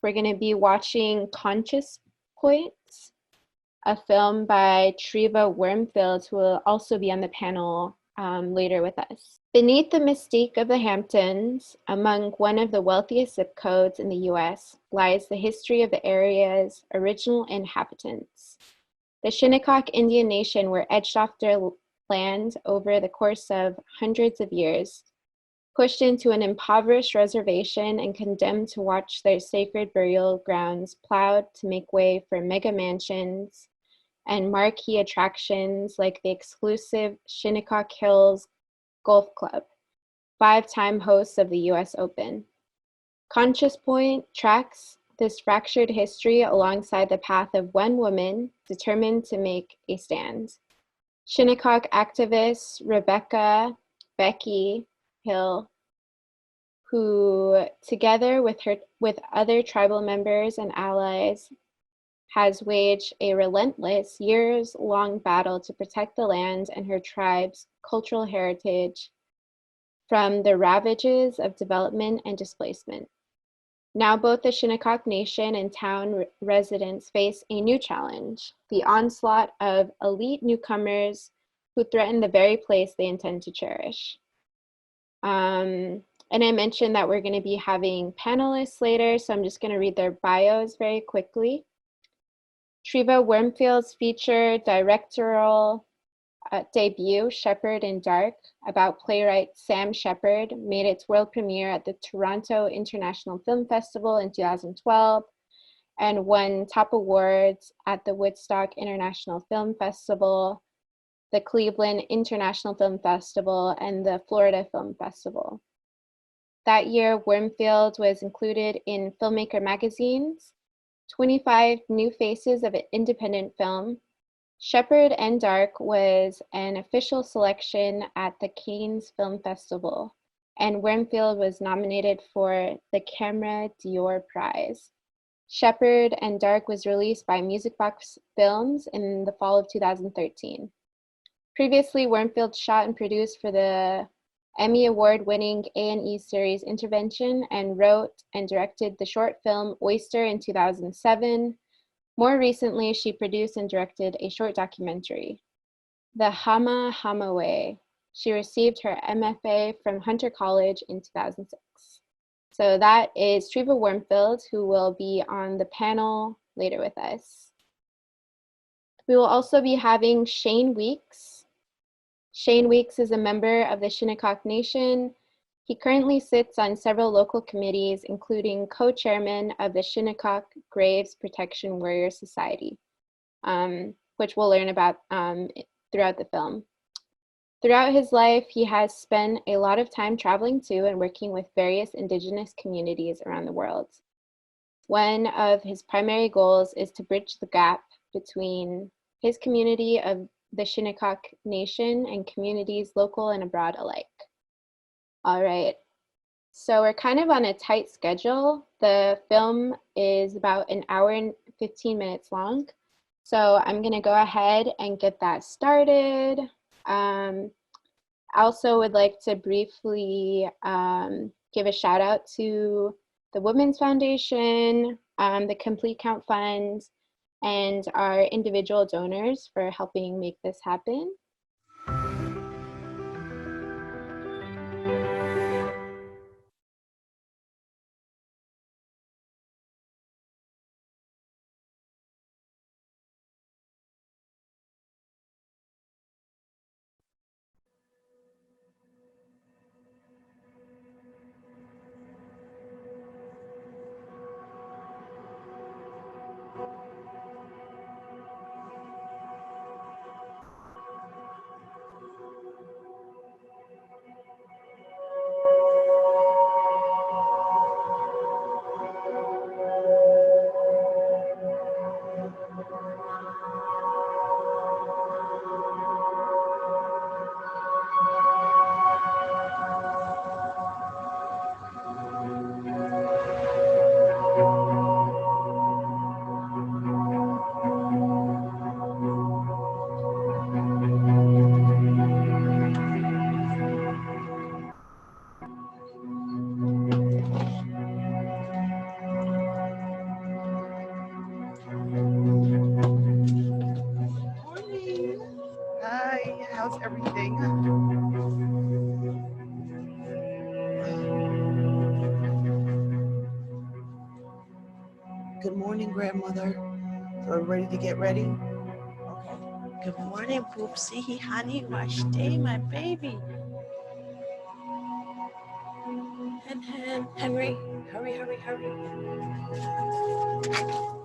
We're going to be watching Conscious Points, a film by Treva Wormfield, who will also be on the panel later with us. Beneath the mystique of the Hamptons, among one of the wealthiest zip codes in the US, lies the history of the area's original inhabitants. The Shinnecock Indian Nation were edged off their land over the course of hundreds of years, pushed into an impoverished reservation and condemned to watch their sacred burial grounds plowed to make way for mega mansions and marquee attractions like the exclusive Shinnecock Hills Golf Club, 5-time hosts of the US Open. Conscious Point tracks this fractured history alongside the path of one woman determined to make a stand. Shinnecock activist Rebecca Becky Hill, who together with other tribal members and allies has waged a relentless, years-long battle to protect the land and her tribe's cultural heritage from the ravages of development and displacement. Now both the Shinnecock Nation and town residents face a new challenge, the onslaught of elite newcomers who threaten the very place they intend to cherish. And I mentioned that we're going to be having panelists later, so I'm just going to read their bios very quickly. Treva Wormfield's feature directorial debut, Shepherd in Dark, about playwright Sam Shepard, made its world premiere at the Toronto International Film Festival in 2012 and won top awards at the Woodstock International Film Festival, the Cleveland International Film Festival, and the Florida Film Festival. That year, Wormfield was included in Filmmaker Magazine's 25 New Faces of Independent Film. Shepherd and Dark was an official selection at the Cannes Film Festival, and Wormfield was nominated for the Camera d'Or Prize. Shepherd and Dark was released by Music Box Films in the fall of 2013. Previously, Wormfield shot and produced for the Emmy Award-winning A&E series Intervention and wrote and directed the short film Oyster in 2007. More recently, she produced and directed a short documentary, The Hama Hama Way. She received her MFA from Hunter College in 2006. So that is Treva Wormfield, who will be on the panel later with us. We will also be having Shane Weeks. Shane Weeks is a member of the Shinnecock Nation. He currently sits on several local committees, including co-chairman of the Shinnecock Graves Protection Warrior Society, which we'll learn about throughout the film. Throughout his life, he has spent a lot of time traveling to and working with various Indigenous communities around the world. One of his primary goals is to bridge the gap between his community of the Shinnecock Nation and communities local and abroad alike. All right, so we're kind of on a tight schedule. The film is about an hour and 15 minutes long. So I'm gonna go ahead and get that started. I also would like to briefly give a shout out to the Women's Foundation, the Complete Count Fund, and our individual donors for helping make this happen. Good morning, grandmother. So we're ready to get ready? Okay. Good morning, Poopsie, honey, wash day, my baby. Henry, hurry.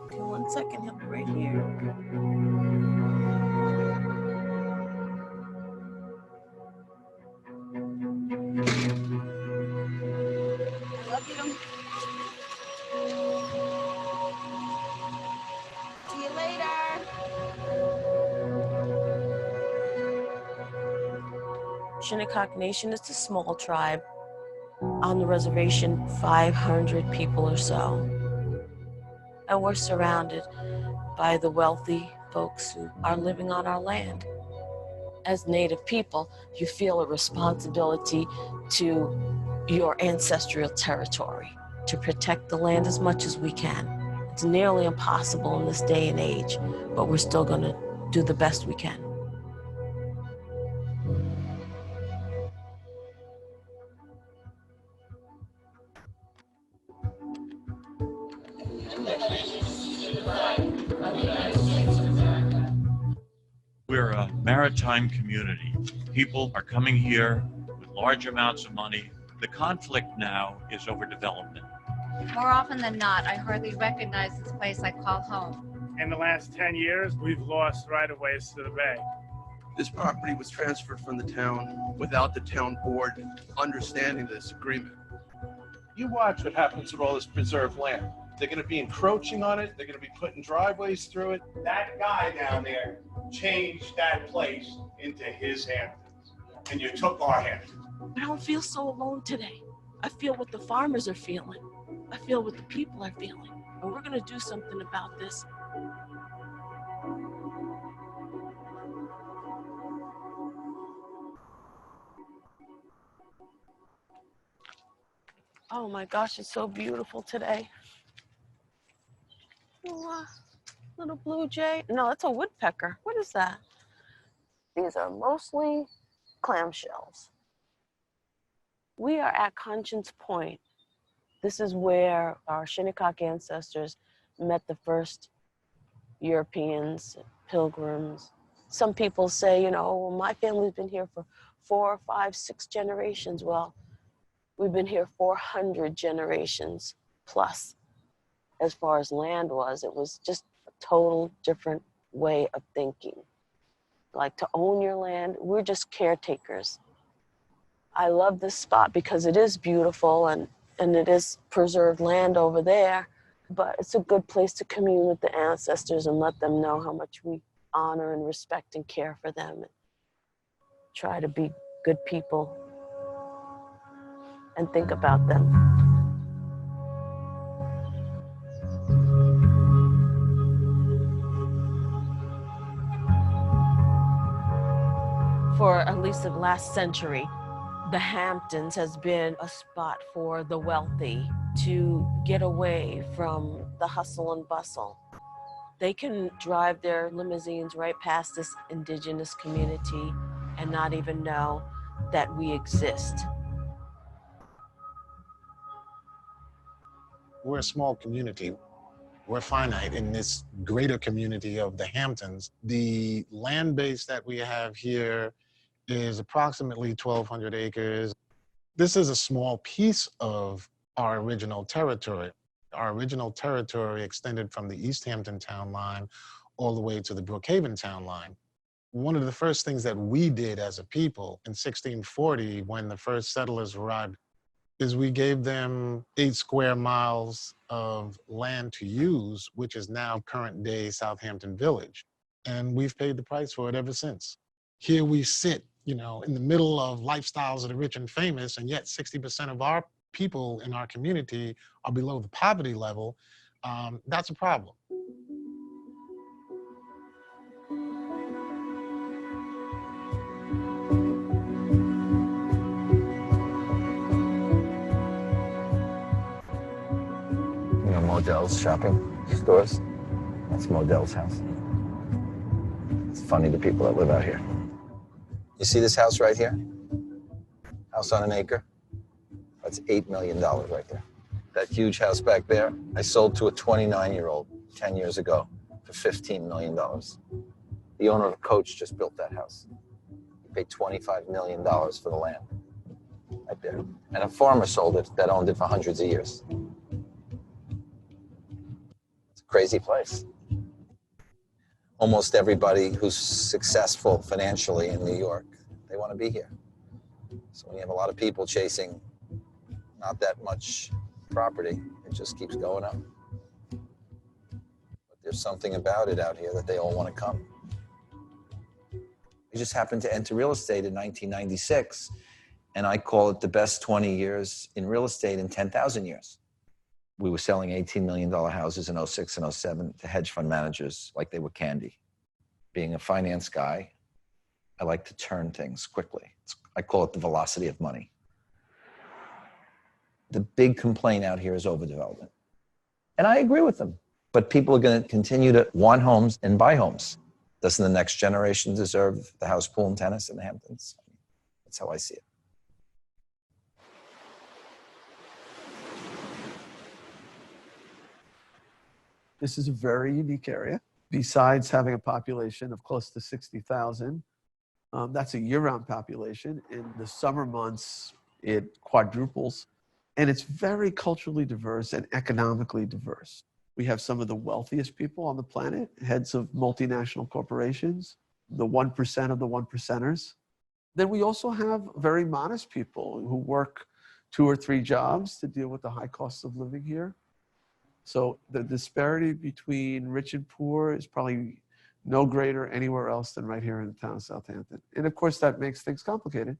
Okay, 1 second, he'll be right here. I love you. See you later. Shinnecock Nation is a small tribe. On the reservation, 500 people or so. And we're surrounded by the wealthy folks who are living on our land. As Native people, you feel a responsibility to your ancestral territory, to protect the land as much as we can. It's nearly impossible in this day and age, but we're still going to do the best we can. We're a maritime community. People are coming here with large amounts of money. The conflict now is over development. More often than not, I hardly recognize this place I call home. In the last 10 years, we've lost right-of-ways to the bay. This property was transferred from the town without the town board understanding this agreement. You watch what happens with all this preserved land. They're going to be encroaching on it. They're going to be putting driveways through it. That guy down there changed that place into his Hamptons, and you took our Hamptons. I don't feel so alone today. I feel what the farmers are feeling. I feel what the people are feeling. And we're going to do something about this. Oh my gosh, it's so beautiful today. Oh, little blue jay. No, that's a woodpecker. What is that? These are mostly clamshells. We are at Conscience Point. This is where our Shinnecock ancestors met the first Europeans, pilgrims. Some people say, you know, well, my family's been here for 4, 5, 6 generations. Well, we've been here 400 generations plus. As far as land was, it was just a total different way of thinking. Like to own your land, we're just caretakers. I love this spot because it is beautiful and it is preserved land over there, but it's a good place to commune with the ancestors and let them know how much we honor and respect and care for them. And try to be good people and think about them. For at least the last century, the Hamptons has been a spot for the wealthy to get away from the hustle and bustle. They can drive their limousines right past this indigenous community and not even know that we exist. We're a small community. We're finite in this greater community of the Hamptons. The land base that we have here is approximately 1,200 acres. This is a small piece of our original territory. Our original territory extended from the East Hampton town line all the way to the Brookhaven town line. One of the first things that we did as a people in 1640, when the first settlers arrived, is we gave them 8 square miles of land to use, which is now current day Southampton Village. And we've paid the price for it ever since. Here we sit, you know, in the middle of lifestyles of the rich and famous, and yet 60% of our people in our community are below the poverty level. That's a problem. You know, Modell's shopping stores. That's Modell's house. It's funny, the people that live out here. You see this house right here? House on an acre? That's $8 million right there. That huge house back there, I sold to a 29-year-old 10 years ago for $15 million. The owner of Coach just built that house. He paid $25 million for the land right there. And a farmer sold it that owned it for hundreds of years. It's a crazy place. Almost everybody who's successful financially in New York, they want to be here. So when you have a lot of people chasing not that much property, it just keeps going up. But there's something about it out here that they all want to come. I just happened to enter real estate in 1996, and I call it the best 20 years in real estate in 10,000 years. We were selling $18 million houses in 06 and 07 to hedge fund managers like they were candy. Being a finance guy, I like to turn things quickly. I call it the velocity of money. The big complaint out here is overdevelopment. And I agree with them. But people are going to continue to want homes and buy homes. Doesn't the next generation deserve the house, pool, and tennis in the Hamptons? That's how I see it. This is a very unique area. Besides having a population of close to 60,000, that's a year-round population. In the summer months, it quadruples. And it's very culturally diverse and economically diverse. We have some of the wealthiest people on the planet, heads of multinational corporations, the 1% of the 1%ers. Then we also have very modest people who work 2 or 3 jobs to deal with the high costs of living here. So the disparity between rich and poor is probably no greater anywhere else than right here in the town of Southampton. And of course, that makes things complicated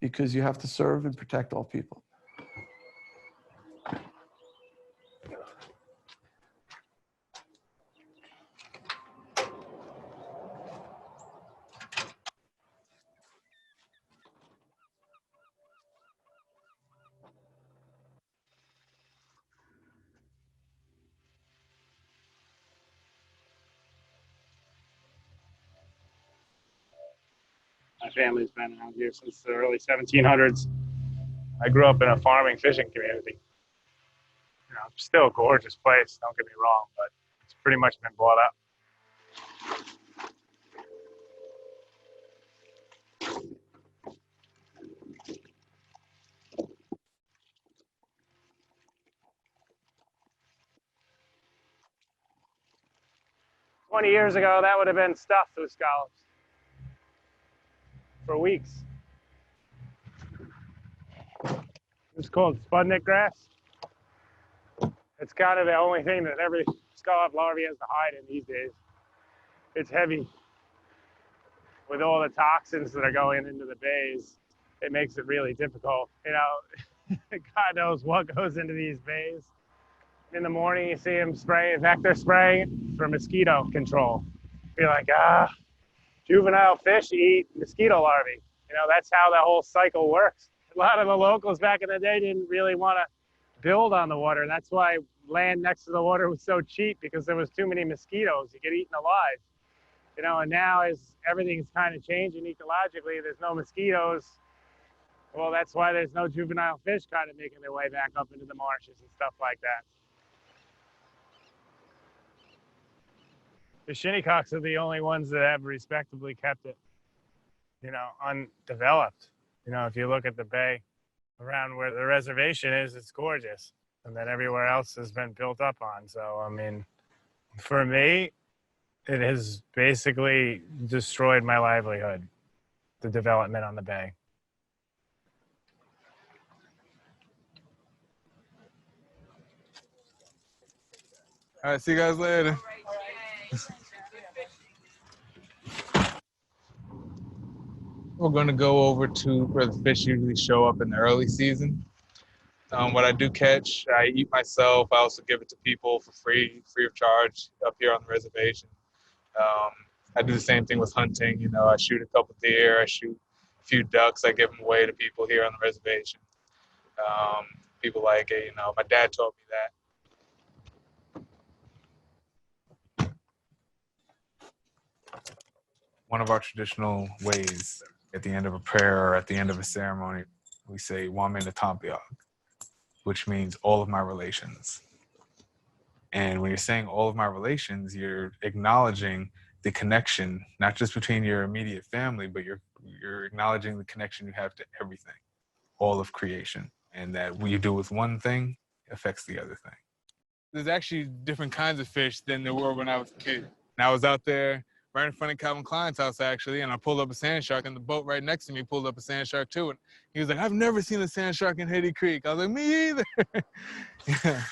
because you have to serve and protect all people. My family's been out here since the early 1700s. I grew up in a farming fishing community. You know, still a gorgeous place, don't get me wrong, but it's pretty much been bought up. "20 years ago, that would have been stuffed with scallops for weeks. It's called spudnik grass. It's kind of the only thing that every scallop larvae has to hide in these days. It's heavy. With all the toxins that are going into the bays, it makes it really difficult. You know, God knows what goes into these bays. In the morning, you see them spraying, vector spraying for mosquito control. You're like, juvenile fish eat mosquito larvae. You know, that's how the whole cycle works. A lot of the locals back in the day didn't really want to build on the water. That's why land next to the water was so cheap, because there was too many mosquitoes. You get eaten alive. You know, and now as everything's kind of changing ecologically, there's no mosquitoes. Well, that's why there's no juvenile fish kind of making their way back up into the marshes and stuff like that. The Shinnecocks are the only ones that have respectably kept it, you know, undeveloped. You know, if you look at the bay around where the reservation is, it's gorgeous. And then everywhere else has been built up on. So, I mean, for me, it has basically destroyed my livelihood, the development on the bay. All right, see you guys later. We're going to go over to where the fish usually show up in the early season. What I do catch, I eat myself. I also give it to people for free of charge up here on the reservation. I do the same thing with hunting. You know, I shoot a couple deer, I shoot a few ducks. I give them away to people here on the reservation. People like it. You know, my dad taught me that. One of our traditional ways at the end of a prayer or at the end of a ceremony, we say "Wamen Atampiog." which means all of my relations. And when you're saying all of my relations, you're acknowledging the connection, not just between your immediate family, but you're acknowledging the connection you have to everything, all of creation, and that what you do with one thing affects the other thing. There's actually different kinds of fish than there were when I was a kid. And I was out there right in front of Calvin Klein's house, actually, and I pulled up a sand shark, and the boat right next to me pulled up a sand shark, too. And he was like, I've never seen a sand shark in Hetty Creek. I was like, me either. Yeah.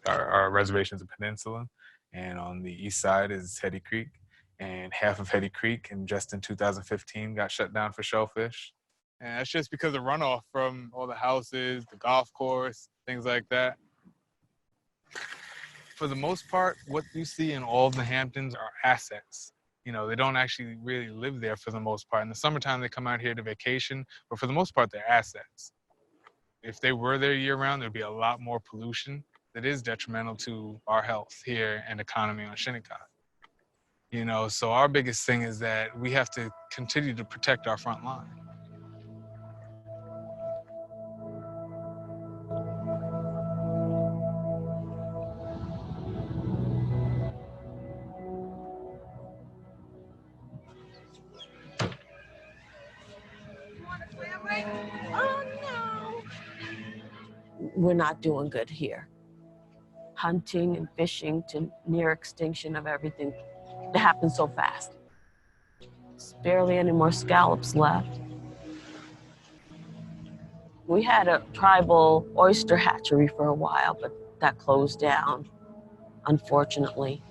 Our reservation's a peninsula, and on the east side is Hetty Creek, and half of Hetty Creek, and just in 2015, got shut down for shellfish. And that's just because of runoff from all the houses, the golf course, things like that. For the most part, what you see in all of the Hamptons are assets. You know, they don't actually really live there for the most part. In the summertime, they come out here to vacation, but for the most part, they're assets. If they were there year-round, there'd be a lot more pollution that is detrimental to our health here and economy on Shinnecock. You know, so our biggest thing is that we have to continue to protect our front line. Oh, no. We're not doing good here. Hunting and fishing to near extinction of everything. It happened so fast. There's barely any more scallops left. We had a tribal oyster hatchery for a while, but that closed down, unfortunately.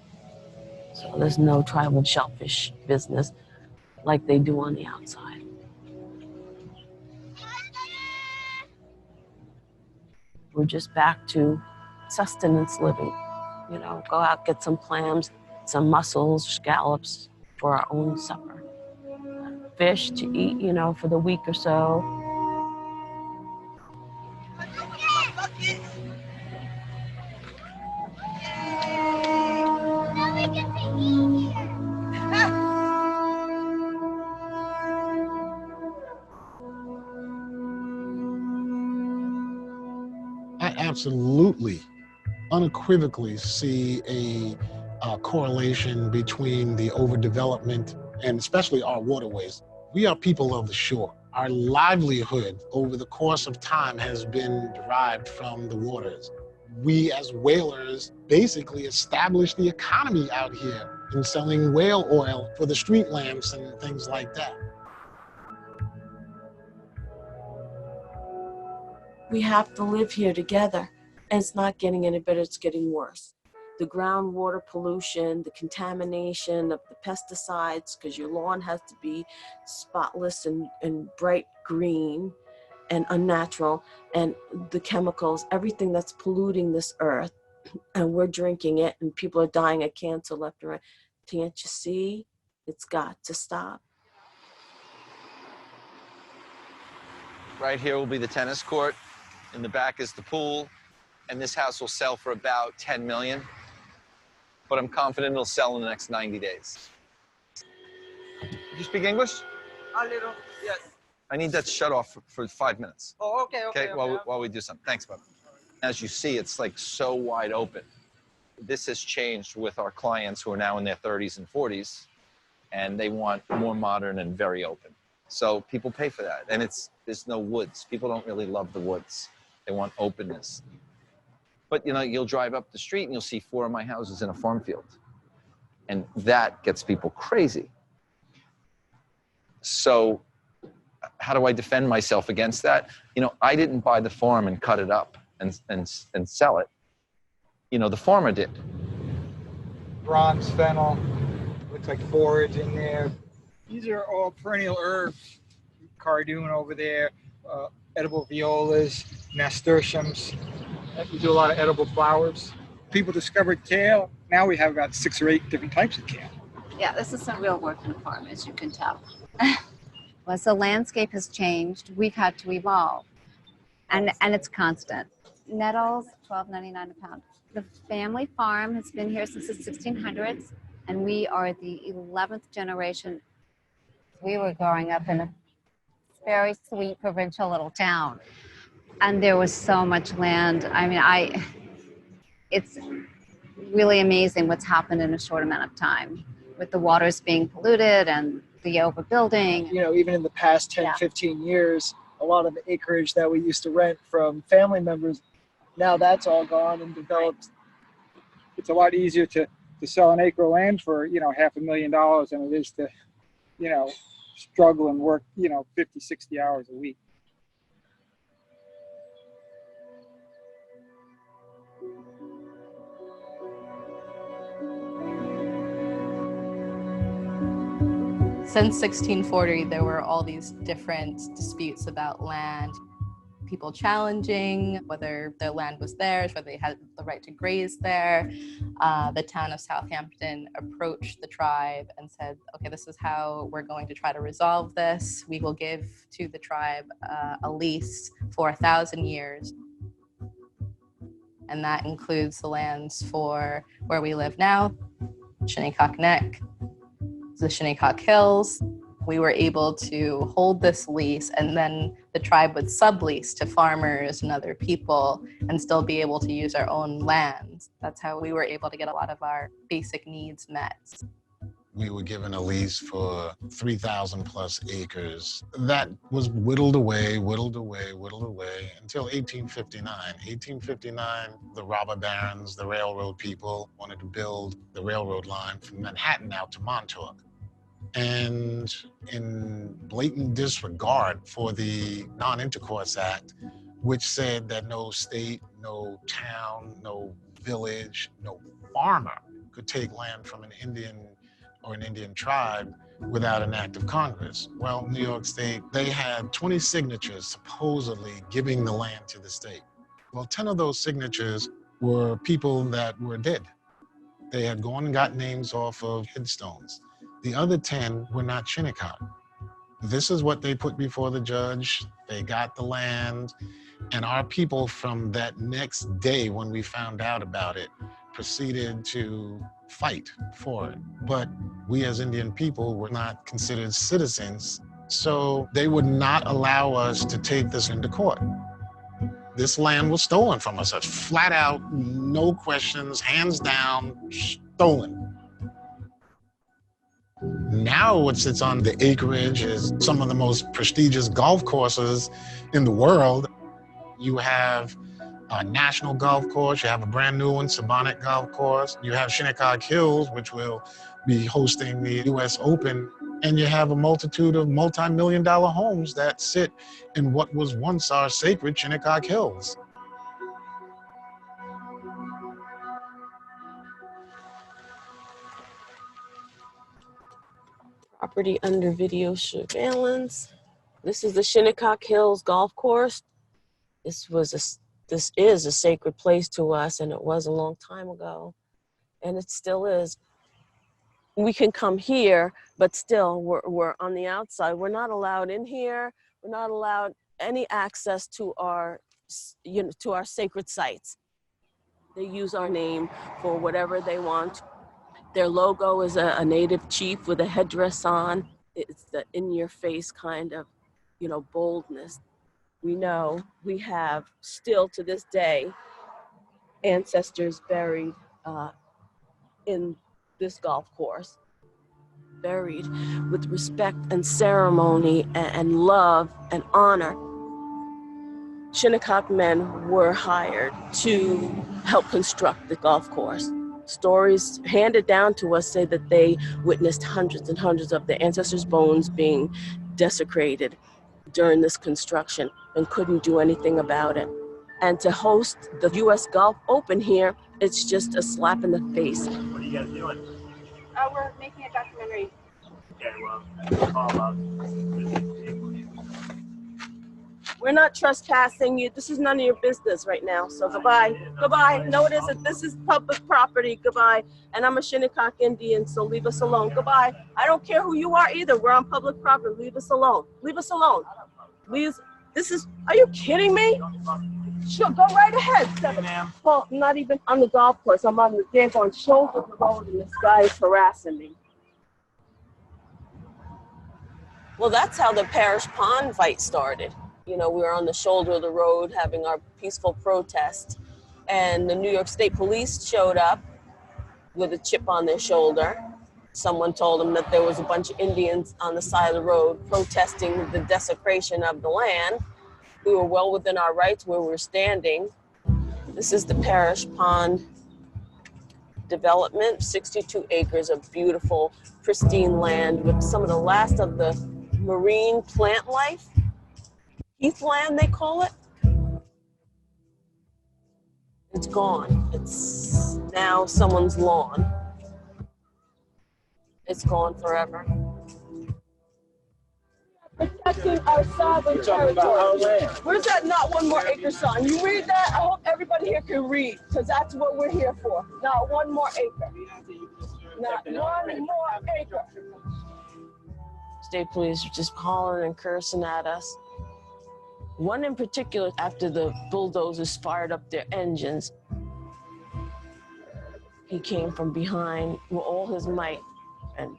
So there's no tribal shellfish business like they do on the outside. We're just back to sustenance living. You know, go out, get some clams, some mussels, scallops for our own supper. Fish to eat, you know, for the week or so. I absolutely, unequivocally see a correlation between the overdevelopment and especially our waterways. We are people of the shore. Our livelihood over the course of time has been derived from the waters. We as whalers basically established the economy out here in selling whale oil for the street lamps and things like that. We have to live here together. And it's not getting any better, it's getting worse. The groundwater pollution, the contamination of the pesticides, because your lawn has to be spotless and bright green and unnatural, and the chemicals, everything that's polluting this earth, and we're drinking it, and people are dying of cancer left and right. Can't you see? It's got to stop. Right here will be the tennis court. In the back is the pool. And this house will sell for about $10 million. But I'm confident it'll sell in the next 90 days. You speak English? A little, yes. I need that shut off for 5 minutes. Oh, okay. While we do something. Thanks, bud. As you see, it's like so wide open. This has changed with our clients who are now in their 30s and 40s, and they want more modern and very open. So people pay for that. And there's no woods. People don't really love the woods. They want openness. But, you know, you'll drive up the street and you'll see 4 of my houses in a farm field. And that gets people crazy. So how do I defend myself against that? You know, I didn't buy the farm and cut it up and sell it. You know, the farmer did. Bronze fennel, looks like forage in there. These are all perennial herbs. Cardoon over there, edible violas, nasturtiums. We do a lot of edible flowers. People discovered kale. Now we have about 6 or 8 different types of kale. Yeah, this is some real work in the farm, as you can tell. As the landscape has changed, we've had to evolve, and it's constant. Nettles, $12.99 a pound. The family farm has been here since the 1600s, and we are the 11th generation. We were growing up in a very sweet provincial little town. And there was so much land. I mean, it's really amazing what's happened in a short amount of time with the waters being polluted and the overbuilding. You know, even in the past 10, 15 years, a lot of the acreage that we used to rent from family members, now that's all gone and developed. It's a lot easier to sell an acre of land for, you know, $500,000 than it is to, you know, struggle and work, you know, 50, 60 hours a week. Since 1640, there were all these different disputes about land, people challenging whether their land was theirs, whether they had the right to graze there. The town of Southampton approached the tribe and said, okay, this is how we're going to try to resolve this. We will give to the tribe a lease for 1,000 years. And that includes the lands for where we live now, Shinnecock Neck, the Shinnecock Hills. We were able to hold this lease, and then the tribe would sublease to farmers and other people and still be able to use our own lands. That's how we were able to get a lot of our basic needs met. We were given a lease for 3,000 plus acres. That was whittled away until 1859. 1859, the robber barons, the railroad people wanted to build the railroad line from Manhattan out to Montauk. And in blatant disregard for the Non-Intercourse Act, which said that no state, no town, no village, no farmer could take land from an Indian or an Indian tribe without an act of Congress. Well, New York State, they had 20 signatures supposedly giving the land to the state. Well, 10 of those signatures were people that were dead. They had gone and got names off of headstones. The other 10 were not Shinnecock. This is what they put before the judge. They got the land, and our people from that next day when we found out about it proceeded to fight for it. But we as Indian people were not considered citizens, so they would not allow us to take this into court. This land was stolen from us, flat out, no questions, hands down, stolen. Now what sits on the acreage is some of the most prestigious golf courses in the world. You have a national golf course, you have a brand new one, Sabonic Golf Course. You have Shinnecock Hills, which will be hosting the US Open. And you have a multitude of multi-million-dollar homes that sit in what was once our sacred Shinnecock Hills. Property under video surveillance. This is the Shinnecock Hills Golf Course. This is a sacred place to us, and it was a long time ago, and it still is. We can come here, but still we're on the outside. We're not allowed in here. We're not allowed any access to our, to our sacred sites. They use our name for whatever they want. Their logo is a native chief with a headdress on. It's the in-your-face kind of, boldness. We know we have still to this day ancestors buried in this golf course, buried with respect and ceremony and love and honor. Shinnecock men were hired to help construct the golf course. Stories handed down to us say that they witnessed hundreds and hundreds of their ancestors' bones being desecrated during this construction and couldn't do anything about it. And to host the US Golf Open here, it's just a slap in the face. What are you guys doing? We're making a documentary. Okay, well, it's all about We're not trespassing you. This is none of your business right now. So goodbye. Goodbye. No, it isn't. This is public property. Goodbye. And I'm a Shinnecock Indian, so leave us alone. Goodbye. I don't care who you are either. We're on public property. Leave us alone. Leave us alone. Please. Are you kidding me? Sure, go right ahead. Well, I'm not even on the golf course. I'm on the daggone shoulder of the road, and this guy is harassing me. Well, that's how the Parish Pond fight started. You know, we were on the shoulder of the road having our peaceful protest, and the New York State Police showed up with a chip on their shoulder. Someone told them that there was a bunch of Indians on the side of the road protesting the desecration of the land. We were well within our rights where we were standing. This is the Parish Pond development, 62 acres of beautiful, pristine land with some of the last of the marine plant life. Heathland, they call it. It's gone. It's now someone's lawn. It's gone forever. Protecting our sovereign territory. Where's that not one more acre sign? You read that? I hope everybody here can read, because that's what we're here for. Not one more acre. Not one more acre. State police were just hollering and cursing at us. One in particular, after the bulldozers fired up their engines, he came from behind with all his might and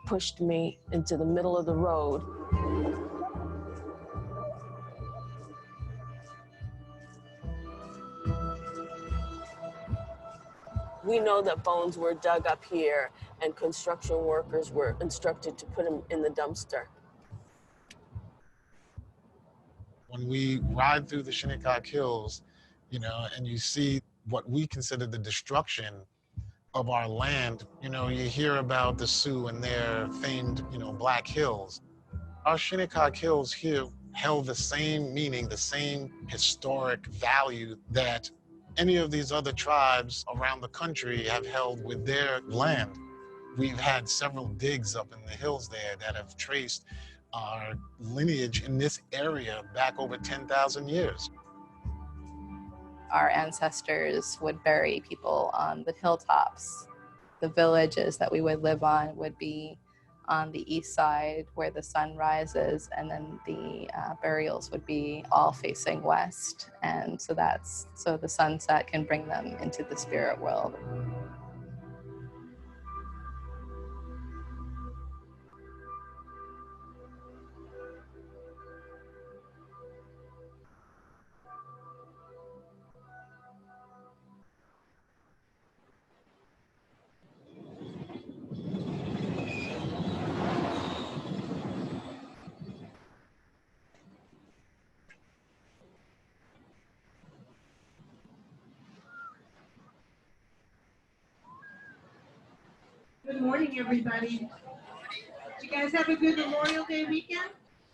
pushed me into the middle of the road. We know that bones were dug up here and construction workers were instructed to put them in the dumpster. When we ride through the Shinnecock Hills, you know, and you see what we consider the destruction of our land, you know, you hear about the Sioux and their famed, you know, Black Hills. Our Shinnecock Hills here held the same meaning, the same historic value that any of these other tribes around the country have held with their land. We've had several digs up in the hills there that have traced our lineage in this area back over 10,000 years. Our ancestors would bury people on the hilltops. The villages that we would live on would be on the east side where the sun rises, and then the burials would be all facing west. And so the sunset can bring them into the spirit world. Good morning, everybody. Did you guys have a good Memorial Day weekend?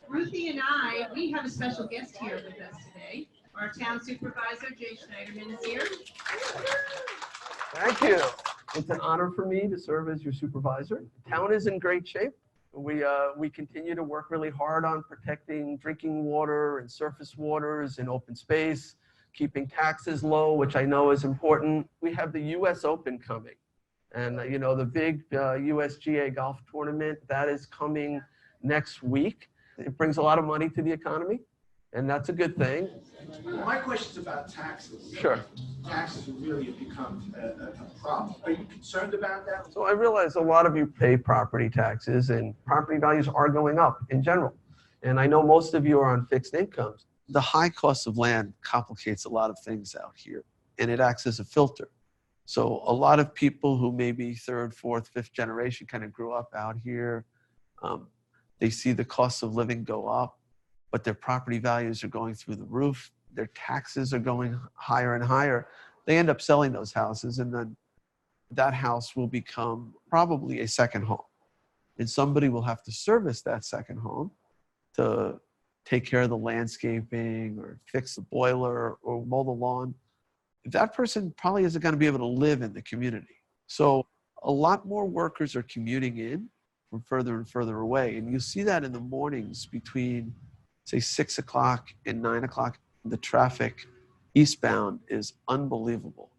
Ruthie and I, we have a special guest here with us today. Our town supervisor, Jay Schneiderman, is here. Thank you. It's an honor for me to serve as your supervisor. The town is in great shape. We continue to work really hard on protecting drinking water and surface waters and open space, keeping taxes low, which I know is important. We have the US Open coming. And you know, the big USGA golf tournament, that is coming next week. It brings a lot of money to the economy, and that's a good thing. My question's about taxes. Sure. Taxes really have become a problem. Are you concerned about that? So I realize a lot of you pay property taxes, and property values are going up in general. And I know most of you are on fixed incomes. The high cost of land complicates a lot of things out here, and it acts as a filter. So a lot of people who may be third, fourth, fifth generation kind of grew up out here. They see the cost of living go up, but their property values are going through the roof. Their taxes are going higher and higher. They end up selling those houses, and then that house will become probably a second home. And somebody will have to service that second home to take care of the landscaping or fix the boiler or mow the lawn. That person probably isn't going to be able to live in the community. So a lot more workers are commuting in from further and further away. And you see that in the mornings between, say, 6 o'clock and 9 o'clock. The traffic eastbound is unbelievable.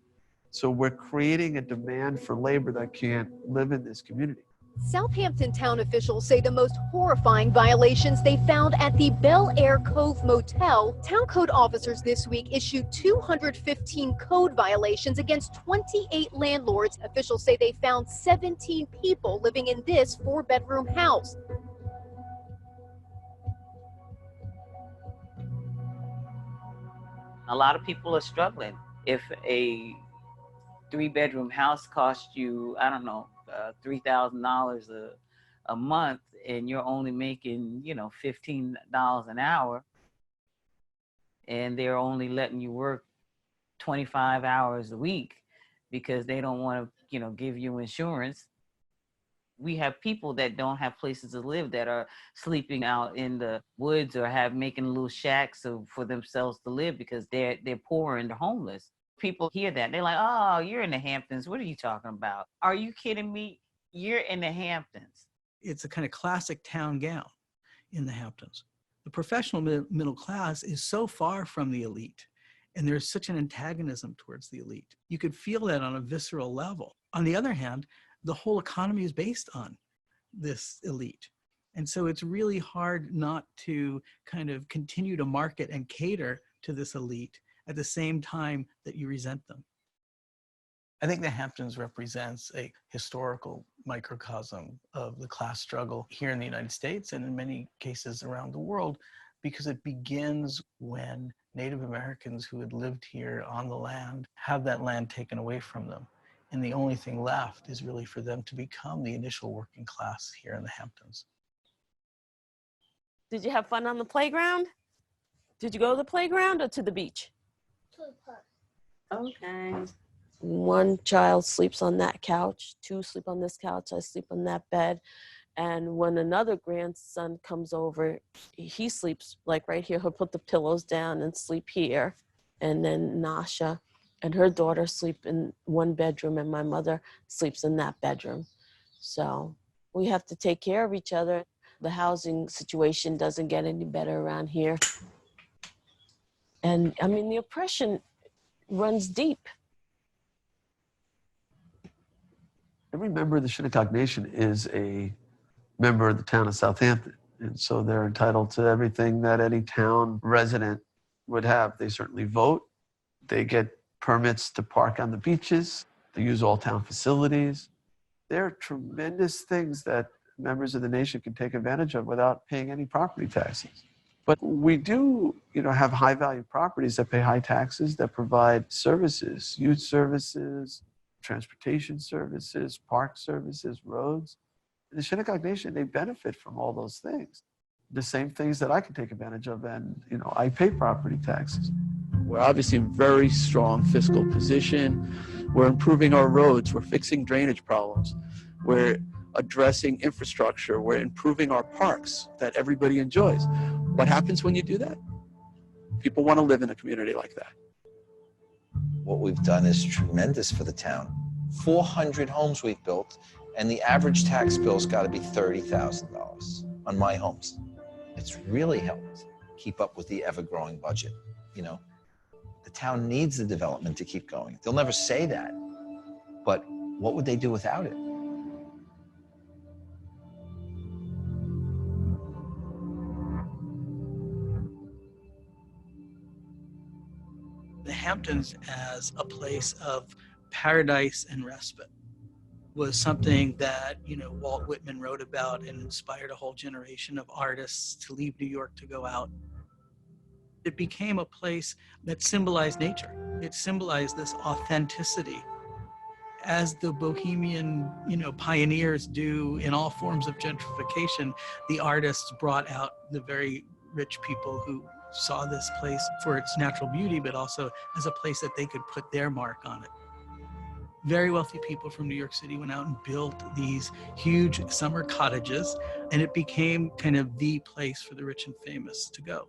So we're creating a demand for labor that can't live in this community. Southampton town officials say the most horrifying violations they found at the Bel Air Cove Motel. Town code officers this week issued 215 code violations against 28 landlords. Officials say they found 17 people living in this 4-bedroom house. A lot of people are struggling. If a 3-bedroom house costs you, I don't know, $3,000 a month, and you're only making, $15 an hour, and they're only letting you work 25 hours a week because they don't want to, give you insurance. We have people that don't have places to live, that are sleeping out in the woods or making little shacks for themselves to live because they're poor and they're homeless. People hear that. They're like, oh, you're in the Hamptons. What are you talking about? Are you kidding me? You're in the Hamptons. It's a kind of classic town gown in the Hamptons. The professional middle class is so far from the elite, and there's such an antagonism towards the elite. You could feel that on a visceral level. On the other hand, the whole economy is based on this elite. And so it's really hard not to kind of continue to market and cater to this elite at the same time that you resent them. I think the Hamptons represents a historical microcosm of the class struggle here in the United States and in many cases around the world, because it begins when Native Americans who had lived here on the land have that land taken away from them. And the only thing left is really for them to become the initial working class here in the Hamptons. Did you have fun on the playground? Did you go to the playground or to the beach? To the park. Okay. One child sleeps on that couch, 2 sleep on this couch, I sleep on that bed. And when another grandson comes over, he sleeps like right here. He'll put the pillows down and sleep here. And then Nasha and her daughter sleep in one bedroom, and my mother sleeps in that bedroom. So we have to take care of each other. The housing situation doesn't get any better around here. And I mean, the oppression runs deep. Every member of the Shinnecock Nation is a member of the town of Southampton. And so they're entitled to everything that any town resident would have. They certainly vote. They get permits to park on the beaches. They use all town facilities. There are tremendous things that members of the nation can take advantage of without paying any property taxes. But we do, have high-value properties that pay high taxes, that provide services, youth services, transportation services, park services, roads. The Shinnecock Nation, they benefit from all those things. The same things that I can take advantage of, and I pay property taxes. We're obviously in very strong fiscal position. We're improving our roads. We're fixing drainage problems. We're addressing infrastructure. We're improving our parks that everybody enjoys. What happens when you do that? People want to live in a community like that. What we've done is tremendous for the town. 400 homes we've built, and the average tax bill's got to be $30,000 on my homes. It's really helped keep up with the ever-growing budget. The town needs the development to keep going. They'll never say that, but what would they do without it? The Hamptons as a place of paradise and respite was something that, Walt Whitman wrote about and inspired a whole generation of artists to leave New York to go out. It became a place that symbolized nature. It symbolized this authenticity. As the bohemian, pioneers do in all forms of gentrification, the artists brought out the very rich people who saw this place for its natural beauty, but also as a place that they could put their mark on it. Very wealthy people from New York City went out and built these huge summer cottages, and it became kind of the place for the rich and famous to go.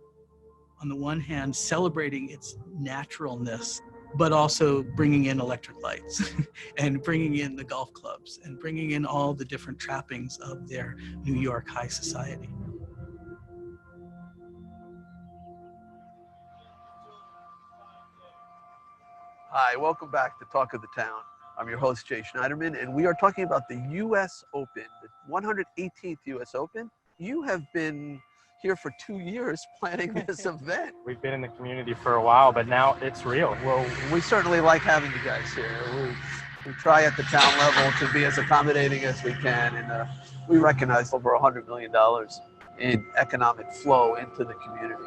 On the one hand, celebrating its naturalness, but also bringing in electric lights and bringing in the golf clubs and bringing in all the different trappings of their New York high society. Hi, welcome back to Talk of the Town. I'm your host, Jay Schneiderman, and we are talking about the U.S. Open, the 118th U.S. Open. You have been here for 2 years planning this event. We've been in the community for a while, but now it's real. Well, we certainly like having you guys here. We try at the town level to be as accommodating as we can, and we recognize over $100 million in economic flow into the community.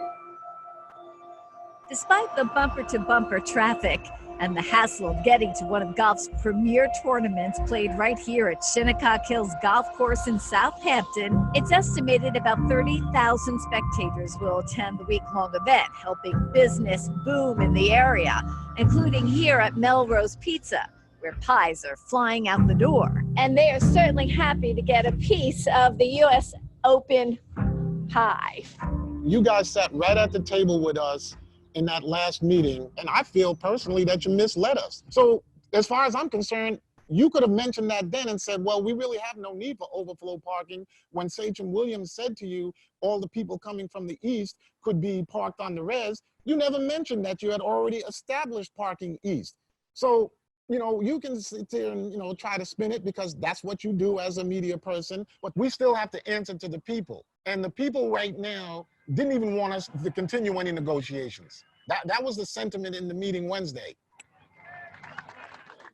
Despite the bumper-to-bumper traffic and the hassle of getting to one of golf's premier tournaments played right here at Shinnecock Hills Golf Course in Southampton, it's estimated about 30,000 spectators will attend the week-long event, helping business boom in the area, including here at Melrose Pizza, where pies are flying out the door. And they are certainly happy to get a piece of the U.S. Open pie. You guys sat right at the table with us in that last meeting, and I feel personally that you misled us. So as far as I'm concerned, you could have mentioned that then and said, well, we really have no need for overflow parking when Sachem Williams said to you, all the people coming from the east could be parked on the res. You never mentioned that you had already established parking east. So, you know, you can sit there and, you know, try to spin it because that's what you do as a media person, but we still have to answer to the people. And the people right now didn't even want us to continue any negotiations. That was the sentiment in the meeting Wednesday.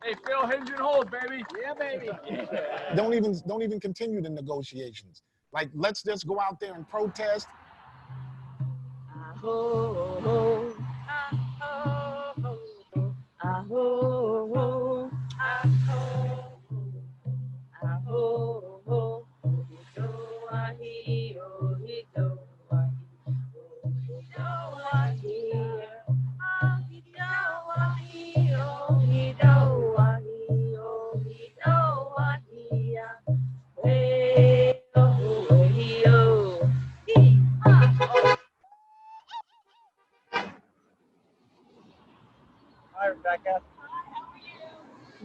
Hey, Phil, hinge and hold, baby. Yeah, baby. Don't even continue the negotiations. Like, let's just go out there and protest. Oh, Hi, Rebecca.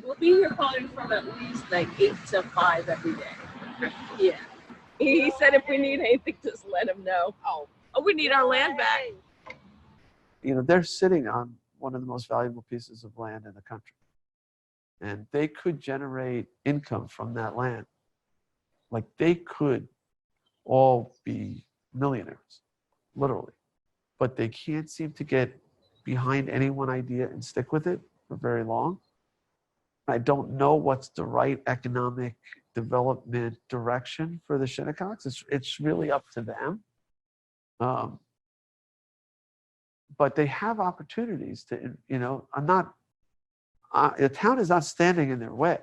we'll be here calling from at least like 8 to 5 every day. Yeah. He said if we need anything, just let him know. Oh, we need our land back. You know, they're sitting on one of the most valuable pieces of land in the country. And they could generate income from that land. Like, they could all be millionaires, literally. But they can't seem to get behind any one idea and stick with it for very long. I don't know what's the right economic development direction for the Shinnecocks. It's really up to them. But they have opportunities to, you know, the town is not standing in their way.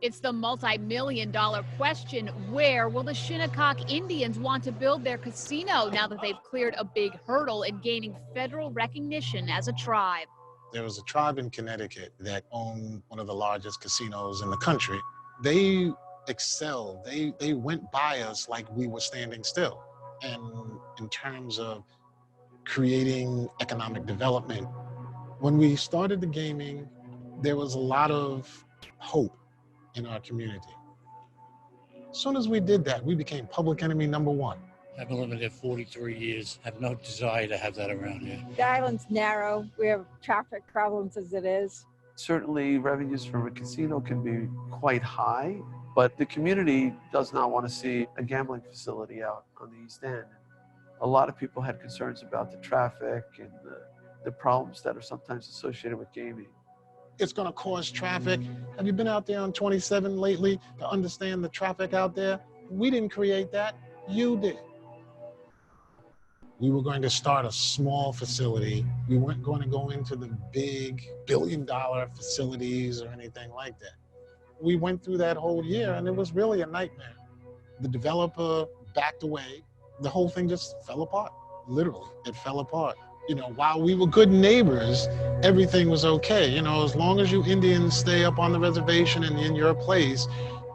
It's the multi-million-dollar question. Where will the Shinnecock Indians want to build their casino now that they've cleared a big hurdle in gaining federal recognition as a tribe? There was a tribe in Connecticut that owned one of the largest casinos in the country. They excelled. They went by us like we were standing still. And in terms of creating economic development, when we started the gaming, there was a lot of hope in our community. As soon as we did that, we became public enemy #1. I've been living here 43 years. I have no desire to have that around here. The island's narrow. We have traffic problems as it is. Certainly, revenues from a casino can be quite high, but the community does not want to see a gambling facility out on the East End. A lot of people had concerns about the traffic and the problems that are sometimes associated with gaming. It's going to cause traffic. Have you been out there on 27 lately to understand the traffic out there? We didn't create that. You did. We were going to start a small facility. We weren't going to go into the big billion-dollar facilities or anything like that. We went through that whole year, and it was really a nightmare. The developer backed away. The whole thing just fell apart. Literally, it fell apart. You know, while we were good neighbors, everything was okay. You know, as long as you Indians stay up on the reservation and in your place,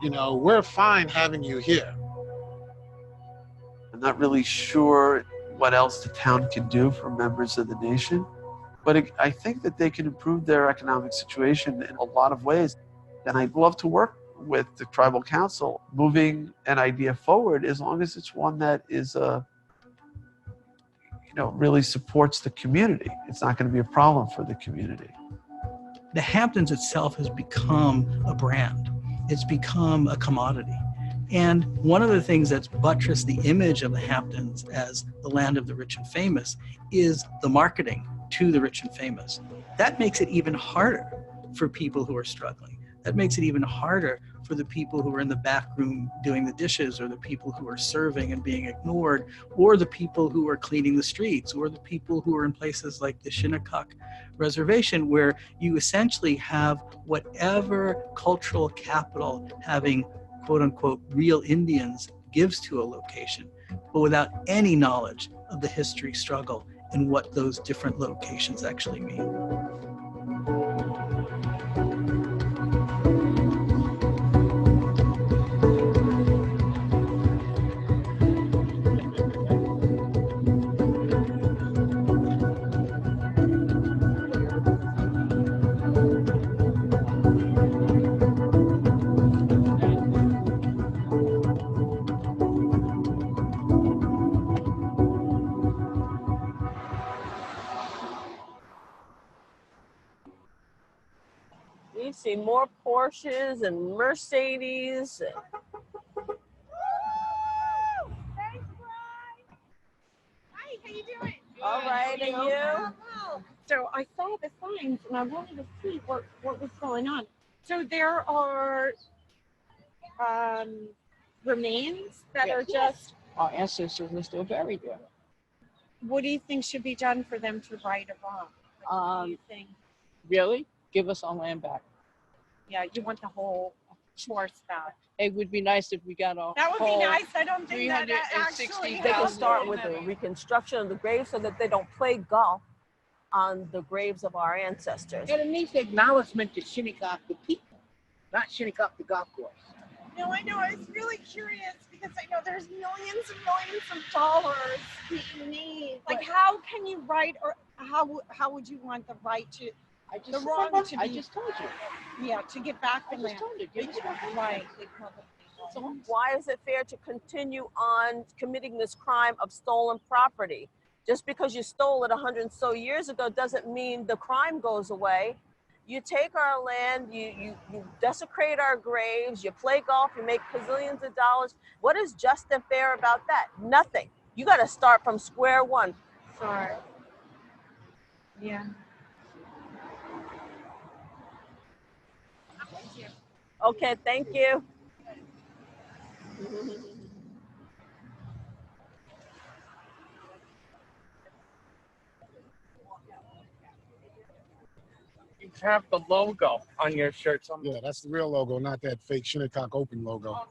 you know, we're fine having you here. I'm not really sure what else the town can do for members of the nation, but I think that they can improve their economic situation in a lot of ways. And I'd love to work with the tribal council, moving an idea forward as long as it's one that is really supports the community. It's not going to be a problem for the community. The Hamptons itself has become a brand. It's become a commodity. And one of the things that's buttressed the image of the Hamptons as the land of the rich and famous is the marketing to the rich and famous. That makes it even harder for people who are struggling. that makes it even harder for the people who are in the back room doing the dishes, or the people who are serving and being ignored, or the people who are cleaning the streets, or the people who are in places like the Shinnecock Reservation, where you essentially have whatever cultural capital having quote unquote real Indians gives to a location, but without any knowledge of the history, struggle, and what those different locations actually mean. You see more Porsches and Mercedes. Hi, how you doing? All right, and you? So I saw the signs and I wanted to see what was going on. So there are remains that are just. Our ancestors were still buried there. What do you think should be done for them to right or wrong? What do you think? Really? Give us our land back. Yeah, you want the whole horse back. It would be nice if we got our That would whole be nice. I don't think that actually. They can start with the reconstruction of the graves so that they don't play golf on the graves of our ancestors. And it needs the acknowledgement to Shinnecock, the people, not Shinnecock, the golf course. No, I know. I was really curious because I know there's millions and millions of dollars being made. Like, how can you write, or how would you want the right to, the wrong to be? I just told you. Yeah, to get back the land. Right. So why is it fair to continue on committing this crime of stolen property? Just because you stole it 100 and so years ago doesn't mean the crime goes away. You take our land, you desecrate our graves, you play golf, you make gazillions of dollars. What is just and fair about that? Nothing. You got to start from square one. Sorry. Yeah. Okay, thank you. You have the logo on your shirt. Yeah, that's the real logo, not that fake Shinnecock Open logo.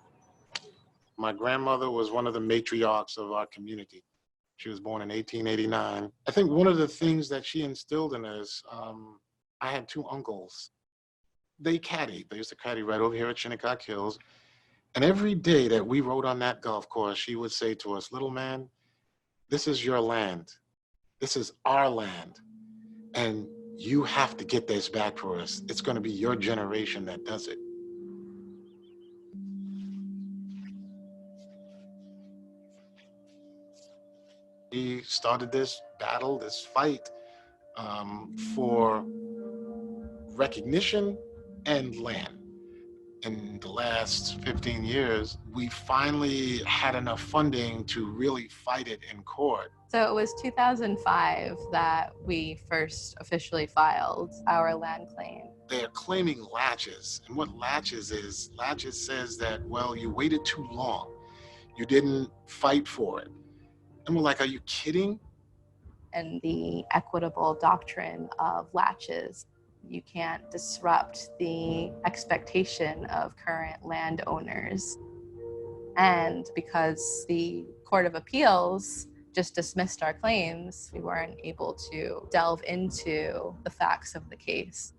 My grandmother was one of the matriarchs of our community. She was born in 1889. I think one of the things that she instilled in us, I had two uncles. They caddied. They used to caddy right over here at Shinnecock Hills. And every day that we rode on that golf course, she would say to us, "Little man, this is your land. This is our land. And you have to get this back for us. It's going to be your generation that does it." We started this battle, this fight for recognition and land. In the last 15 years, we finally had enough funding to really fight it in court. So it was 2005 that we first officially filed our land claim. They're claiming laches. And what laches says that, well, you waited too long. You didn't fight for it. And we're like, are you kidding? And the equitable doctrine of laches. You can't disrupt the expectation of current landowners. And because the Court of Appeals just dismissed our claims, we weren't able to delve into the facts of the case.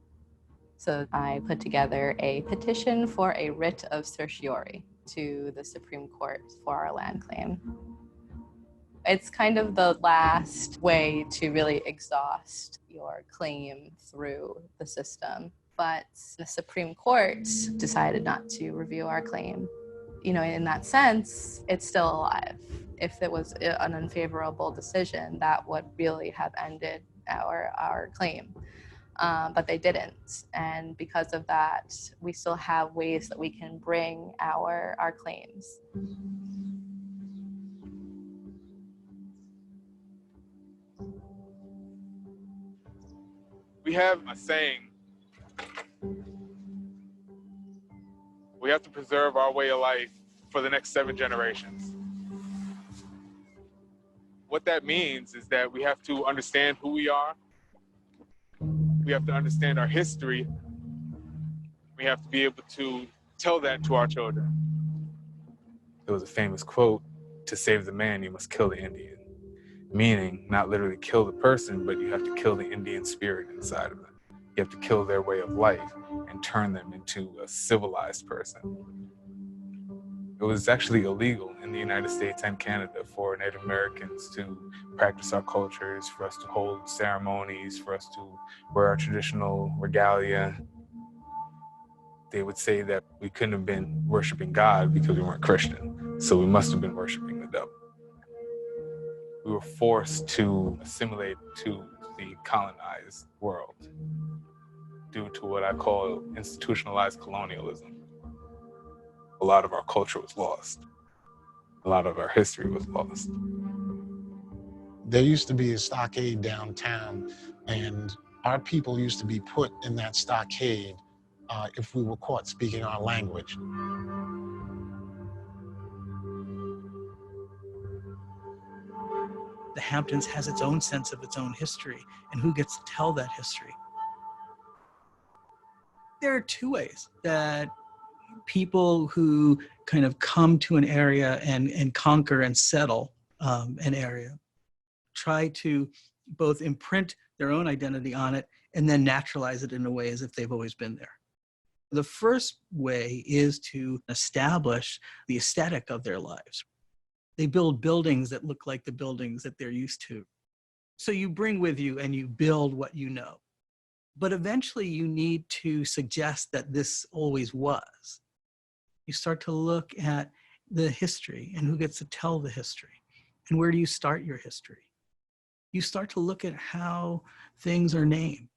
So I put together a petition for a writ of certiorari to the Supreme Court for our land claim. It's kind of the last way to really exhaust your claim through the system. But the Supreme Court decided not to review our claim. You know, in that sense, it's still alive. If it was an unfavorable decision, that would really have ended our claim. But they didn't. And because of that, we still have ways that we can bring our claims. We have a saying, have to preserve our way of life for the next 7 generations. What that means is that we have to understand who we are. We have to understand our history. We have to be able to tell that to our children. There was a famous quote, "To save the man, you must kill the Indian." Meaning, not literally kill the person, but you have to kill the Indian spirit inside of them. You have to kill their way of life and turn them into a civilized person. It was actually illegal in the United States and Canada for Native Americans to practice our cultures, for us to hold ceremonies, for us to wear our traditional regalia. They would say that we couldn't have been worshiping God because we weren't Christian, so we must have been worshiping the devil. We were forced to assimilate to the colonized world due to what I call institutionalized colonialism. A lot of our culture was lost. A lot of our history was lost. There used to be a stockade downtown, and our people used to be put in that stockade if we were caught speaking our language. The Hamptons has its own sense of its own history, and who gets to tell that history? There are 2 ways that people who kind of come to an area and conquer and settle an area try to both imprint their own identity on it and then naturalize it in a way as if they've always been there. The first way is to establish the aesthetic of their lives. They build buildings that look like the buildings that they're used to. So you bring with you and you build what you know. But eventually you need to suggest that this always was. You start to look at the history and who gets to tell the history. And where do you start your history? You start to look at how things are named.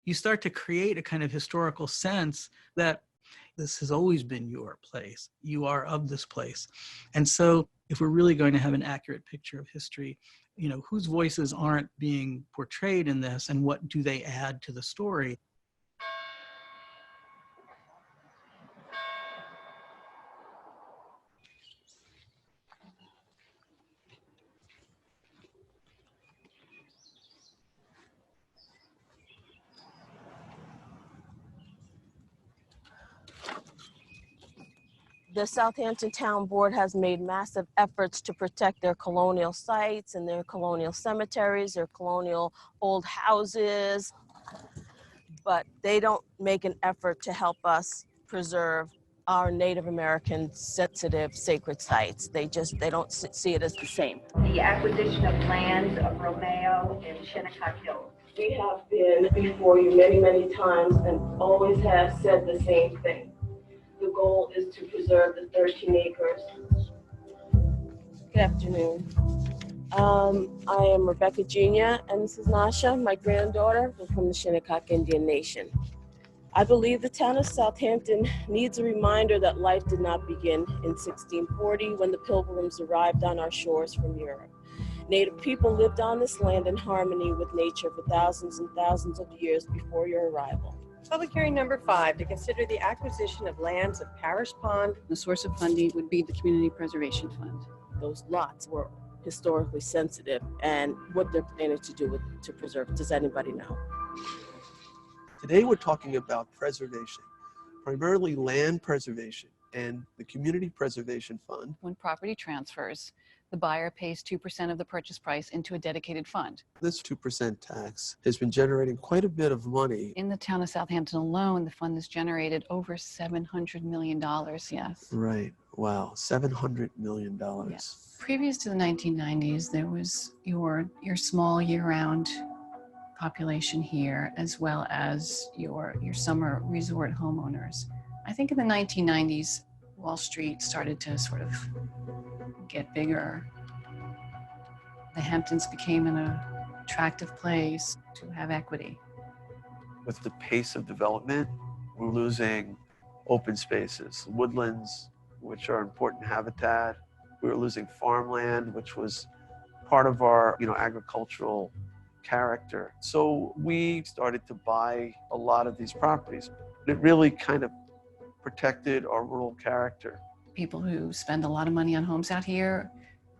You start to create a kind of historical sense that this has always been your place. You are of this place. And so if we're really going to have an accurate picture of history, you know, whose voices aren't being portrayed in this and what do they add to the story? The Southampton Town Board has made massive efforts to protect their colonial sites and their colonial cemeteries, their colonial old houses, but they don't make an effort to help us preserve our Native American sensitive sacred sites. They don't see it as the same. The acquisition of land of Romeo and Shinnecock Hills. We have been before you many, many times and always have said the same thing. The goal is to preserve the 13 acres. Good afternoon. I am Rebecca Jr. and this is Nasha, my granddaughter. We're from the Shinnecock Indian Nation. I believe the town of Southampton needs a reminder that life did not begin in 1640 when the Pilgrims arrived on our shores from Europe. Native people lived on this land in harmony with nature for thousands and thousands of years before your arrival. Public hearing number 5, to consider the acquisition of lands of Parish Pond. The source of funding would be the Community Preservation Fund. Those lots were historically sensitive, and what they're planning to do to preserve it. Does anybody know? Today we're talking about preservation, primarily land preservation and the Community Preservation Fund. When property transfers, the buyer pays 2% of the purchase price into a dedicated fund. This 2% tax has been generating quite a bit of money. In the town of Southampton alone, the fund has generated over $700 million, yes. Right, wow, $700 million. Yes. Previous to the 1990s, there was your small year-round population here, as well as your summer resort homeowners. I think in the 1990s, Wall Street started to sort of get bigger. The Hamptons became an attractive place to have equity. With the pace of development, we're losing open spaces, woodlands, which are important habitat. We were losing farmland, which was part of our, agricultural character. So we started to buy a lot of these properties. It really kind of protected our rural character. People who spend a lot of money on homes out here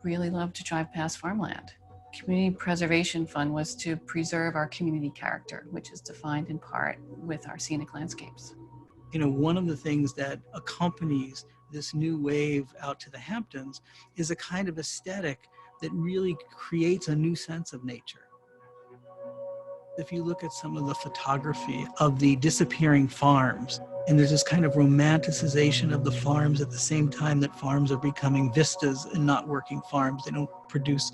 really love to drive past farmland. Community Preservation Fund was to preserve our community character, which is defined in part with our scenic landscapes. You know, one of the things that accompanies this new wave out to the Hamptons is a kind of aesthetic that really creates a new sense of nature. If you look at some of the photography of the disappearing farms, and there's this kind of romanticization of the farms at the same time that farms are becoming vistas and not working farms. They don't produce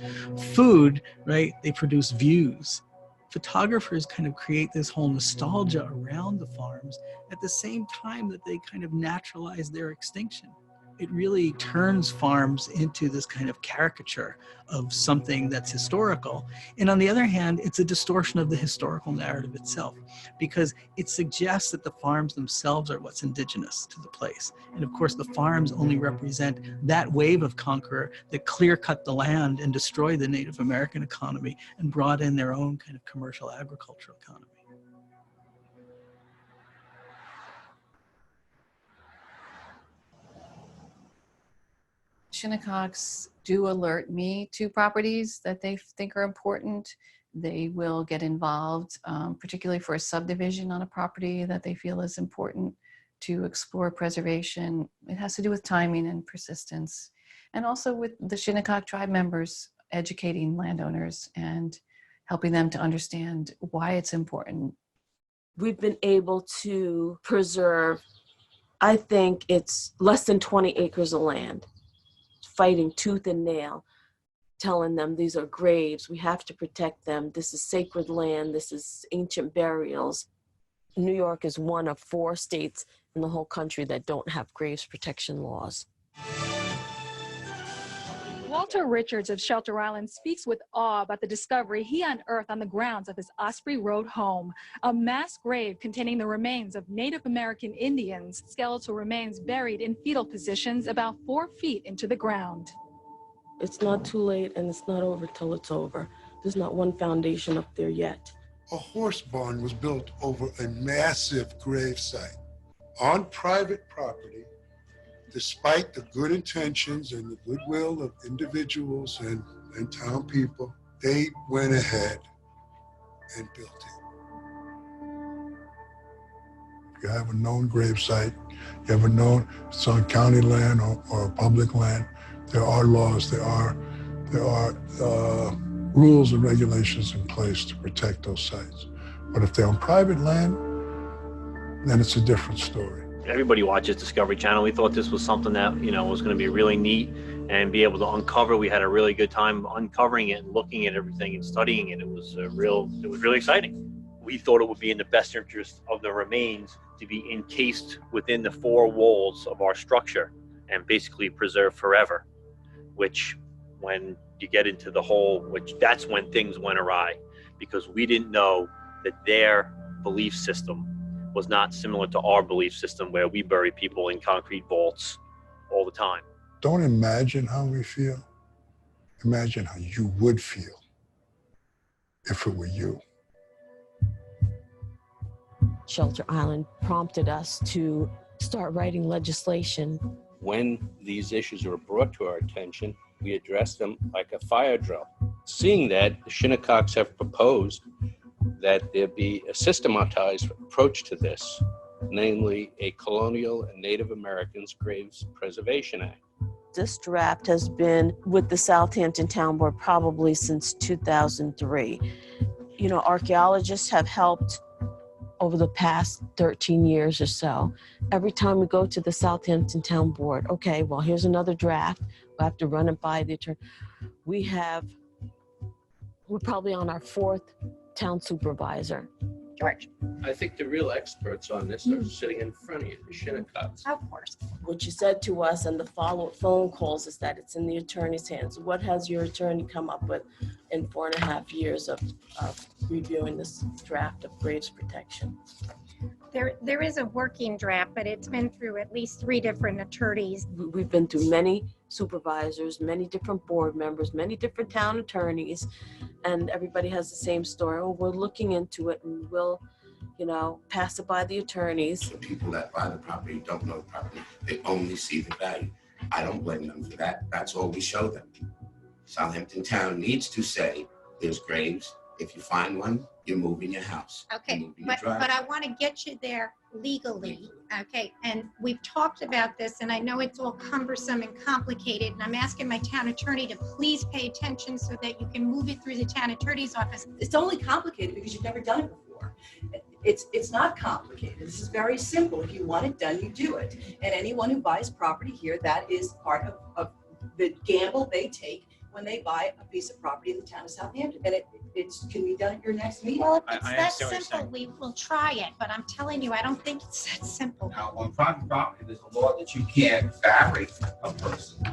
food, right? They produce views. Photographers kind of create this whole nostalgia around the farms at the same time that they kind of naturalize their extinction. It really turns farms into this kind of caricature of something that's historical. And on the other hand, it's a distortion of the historical narrative itself, because it suggests that the farms themselves are what's indigenous to the place. And of course, the farms only represent that wave of conqueror that clear-cut the land and destroyed the Native American economy and brought in their own kind of commercial agricultural economy. Shinnecocks do alert me to properties that they think are important. They will get involved, particularly for a subdivision on a property that they feel is important to explore preservation. It has to do with timing and persistence, and also with the Shinnecock tribe members educating landowners and helping them to understand why it's important. We've been able to preserve, I think it's less than 20 acres of land, fighting tooth and nail, telling them these are graves, we have to protect them, this is sacred land, this is ancient burials. New York is one of 4 states in the whole country that don't have graves protection laws. Walter Richards of Shelter Island speaks with awe about the discovery he unearthed on the grounds of his Osprey Road home, a mass grave containing the remains of Native American Indians, skeletal remains buried in fetal positions about 4 feet into the ground. It's not too late and it's not over till it's over. There's not one foundation up there yet. A horse barn was built over a massive grave site on private property. Despite the good intentions and the goodwill of individuals and town people, they went ahead and built it. If you have a known grave site, you have a known, it's on county land or public land, there are laws, there are rules and regulations in place to protect those sites. But if they're on private land, then it's a different story. Everybody watches Discovery Channel. We thought this was something that, was going to be really neat and be able to uncover. We had a really good time uncovering it and looking at everything and studying it. It was really exciting. We thought it would be in the best interest of the remains to be encased within the 4 walls of our structure and basically preserved forever, which when you get into the whole, that's when things went awry, because we didn't know that their belief system was not similar to our belief system, where we bury people in concrete vaults all the time. Don't imagine how we feel. Imagine how you would feel if it were you. Shelter Island prompted us to start writing legislation. When these issues were brought to our attention, we addressed them like a fire drill. Seeing that, the Shinnecocks have proposed that there be a systematized approach to this, namely a Colonial and Native Americans Graves Preservation Act. This draft has been with the Southampton Town Board probably since 2003. Archaeologists have helped over the past 13 years or so. Every time we go to the Southampton Town Board, okay, well, here's another draft. We'll have to run it by the attorney. We're probably on our 4th town supervisor. George. I think the real experts on this are sitting in front of you, the Shinnecocks. Of course. What you said to us and the follow-up phone calls is that it's in the attorney's hands. What has your attorney come up with in 4.5 years of reviewing this draft of graves protection? There is a working draft, but it's been through at least 3 different attorneys. We've been through many supervisors, many different board members, many different town attorneys, and everybody has the same story. Well, we're looking into it and we'll you know, pass it by the attorneys. The people that buy the property don't know the property. They only see the value. I don't blame them for that. That's all we show them. Southampton Town needs to say, there's graves. If you find one, you're moving your house. Okay, but I want to get you there legally, okay? And we've talked about this, and I know it's all cumbersome and complicated, and I'm asking my town attorney to please pay attention so that you can move it through the town attorney's office. It's only complicated because you've never done it before. It's not complicated. This is very simple. If you want it done, you do it. And anyone who buys property here, that is part of the gamble they take when they buy a piece of property in the town of Southampton. And it can be done at your next meeting. Well, if it's that simple, we will try it, but I'm telling you, I don't think it's that simple. Now, on private property, there's a law that you can't bury a person.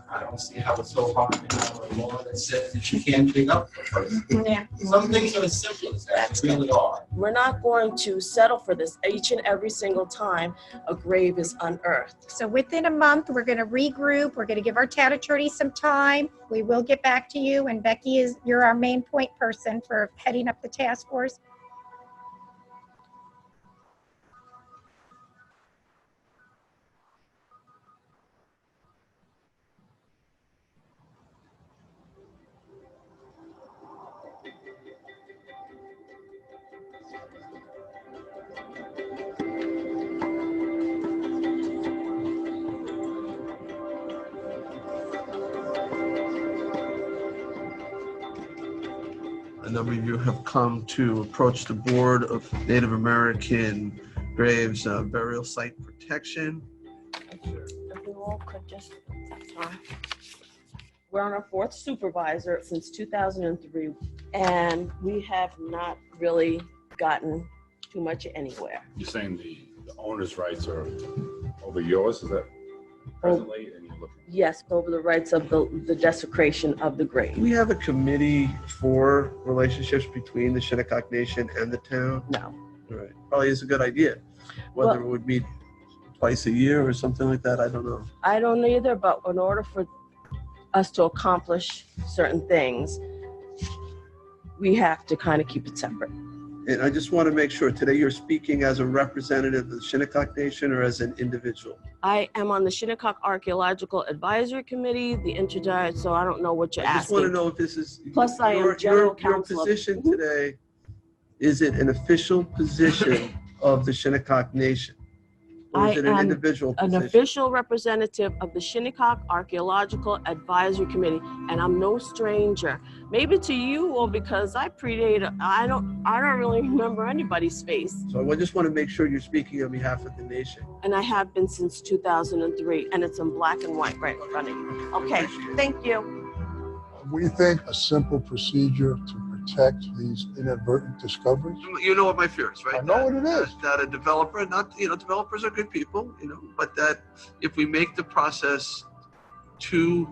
I don't see how it's so hard to have a law that says that you can't dig up a person. Yeah. Some things are as simple as that, they really are. We're not going to settle for this each and every single time a grave is unearthed. So within a month, we're going to regroup. We're going to give our town attorney some time. We will get back to you. And Becky, you're our main point person for heading up the task force. A number of you have come to approach the Board of Native American Graves Burial Site Protection. If we all could just, we're on our fourth supervisor since 2003, and we have not really gotten too much anywhere. You're saying the owner's rights are over yours, is that presently? And you're looking. Yes, over the rights of the desecration of the grave. Do we have a committee for relationships between the Shinnecock Nation and the town? No. All right. Probably is a good idea. Whether it would meet twice a year or something like that, I don't know. I don't either, but in order for us to accomplish certain things, we have to kind of keep it separate. And I just want to make sure, today you're speaking as a representative of the Shinnecock Nation or as an individual? I am on the Shinnecock Archaeological Advisory Committee, the interdiet, so I don't know what you're I just asking. want to know if this is. Plus, I am general your counsel. position today, is it an official position of the Shinnecock Nation? Or I is it an am individual an position? official representative of the Shinnecock Archaeological Advisory Committee, and I'm no stranger. Maybe to you, or because I predate, I don't really remember anybody's face. So I just want to make sure you're speaking on behalf of the nation. And I have been since 2003, and it's in black and white right in front of you. Okay, thank you. We think a simple procedure to protect these inadvertent discoveries. You know what my fear is, right? I know what it is. That a developer, developers are good people, but that if we make the process too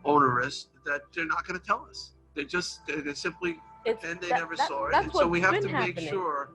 onerous, that they're not going to tell us. They simply pretend they never saw it. And so we have to make sure.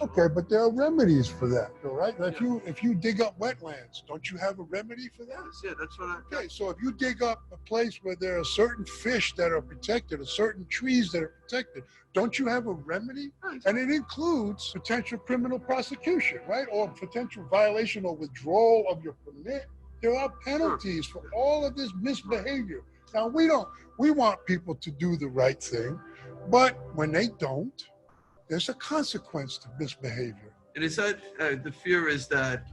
Okay, but there are remedies for that, all right? If you dig up wetlands, don't you have a remedy for that? Yeah, that's what I. Okay, so if you dig up a place where there are certain fish that are protected, or certain trees that are protected, don't you have a remedy? And it includes potential criminal prosecution, right? Or potential violation or withdrawal of your permit. There are penalties for all of this misbehavior. Now, we want people to do the right thing, but when they don't, there's a consequence to misbehavior. And it's that the fear is that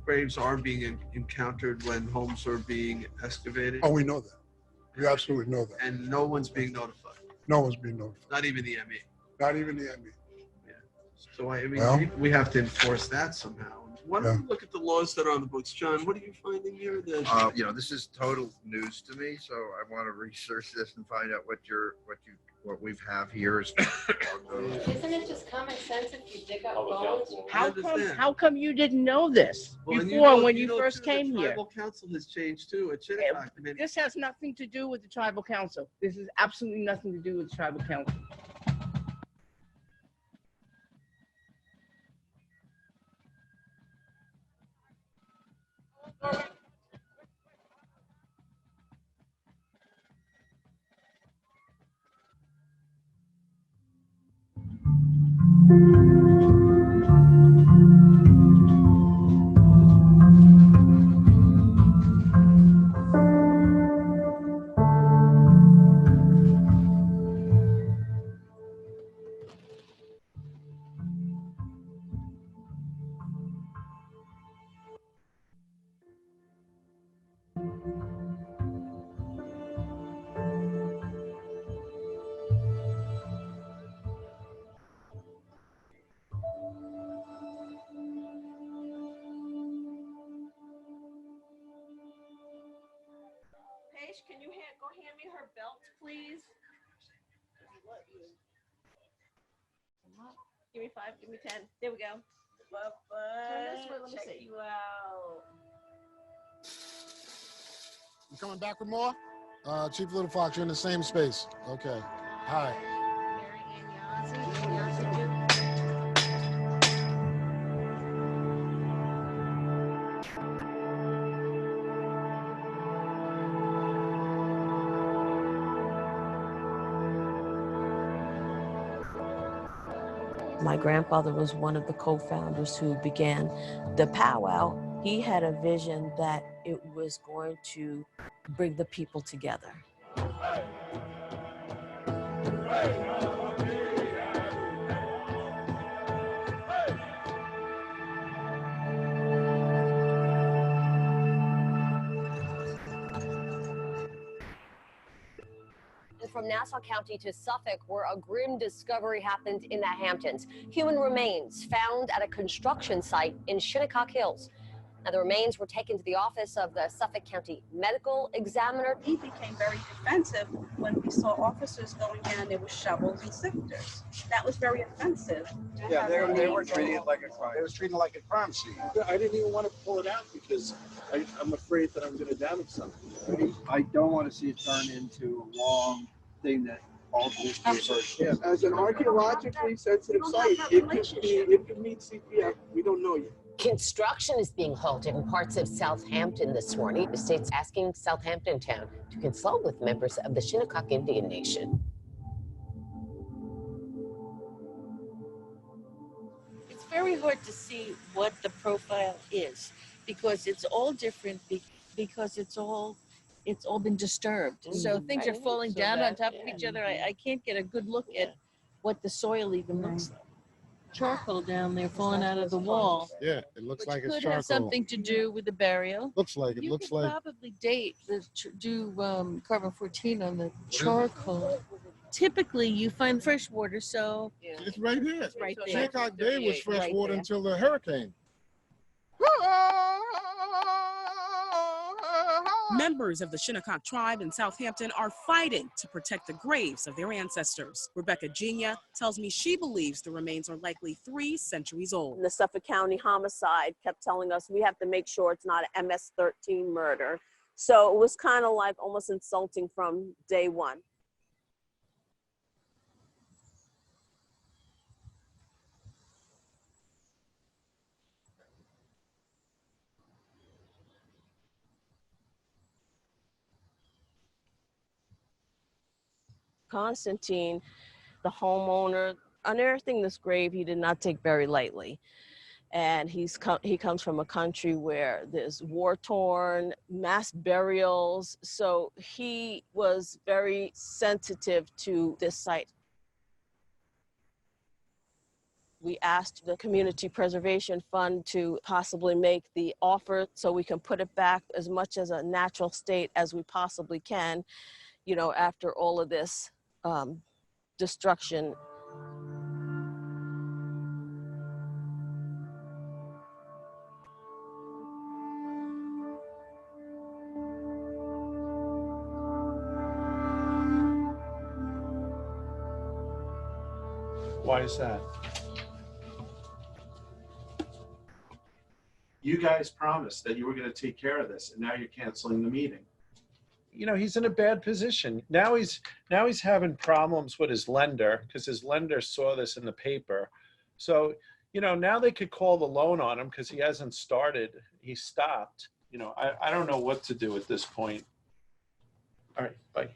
graves are being encountered when homes are being excavated. Oh, we know that. We absolutely know that. And no one's being notified. No one's being notified. Not even the ME. Not even the ME. Yeah. So I mean, Well, we have to enforce that somehow. Why don't Yeah. we look at the laws that are on the books, John? What are you finding here? This is total news to me, so I want to research this and find out what we have here is. Isn't it just common sense if you dig up bones? How come you didn't know this Well, and before when you you know, first too, came the here? Tribal council has changed too at Shinnecock. I mean, This has nothing to do with the tribal council. This is absolutely nothing to do with the tribal council. Paige, can you go hand me her belt, please? Give me 5, give me 10. There we go. Turn this way, let me Check see. you out. You coming back for more? Chief Little Fox, you're in the same space. Okay. Hi. My grandfather was one of the co-founders who began the powwow. He had a vision that it was going to bring the people together. From Nassau County to Suffolk, where a grim discovery happened in the Hamptons. Human remains found at a construction site in Shinnecock Hills. Now, the remains were taken to the office of the Suffolk County Medical Examiner. He became very defensive when we saw officers going in there with shovels and sifters. That was very offensive. Yeah, they were treating it like a crime. They were treating it like a crime scene. I didn't even want to pull it out because I'm afraid that I'm going to damage something. I don't want to see it turn into a long thing that alters the Yeah, as an archaeologically sensitive site, it could meet CPF. We don't know yet. Construction is being halted in parts of Southampton this morning. The state's asking Southampton Town to consult with members of the Shinnecock Indian Nation. It's very hard to see what the profile is because it's all different because it's all been disturbed. So things are falling down on top of each other. I can't get a good look at what the soil even looks like. Charcoal down there falling out of the wall. Yeah, it looks like it's Could charcoal. have something to do with the burial. Looks like it. You Looks could like. probably date do carbon 14 on the charcoal. Typically, you find fresh water, so It's right here. It's right there. Shinnecock Bay was fresh Right water there. until the hurricane. Members of the Shinnecock tribe in Southampton are fighting to protect the graves of their ancestors. Rebecca Genia tells me she believes the remains are likely 3 centuries old. The Suffolk County homicide kept telling us we have to make sure it's not an MS-13 murder. So it was kind of like almost insulting from day one. Constantine, the homeowner, unearthing this grave he did not take very lightly. And he comes from a country where there's war-torn, mass burials. So he was very sensitive to this site. We asked the Community Preservation Fund to possibly make the offer so we can put it back as much as a natural state as we possibly can, you know, after all of this destruction. Why is that? You guys promised that you were going to take care of this, and now you're canceling the meeting. You know, he's in a bad position. Now he's having problems with his lender because his lender saw this in the paper. So, you know, now they could call the loan on him because he hasn't started. He stopped. You know, I don't know what to do at this point. All right, bye.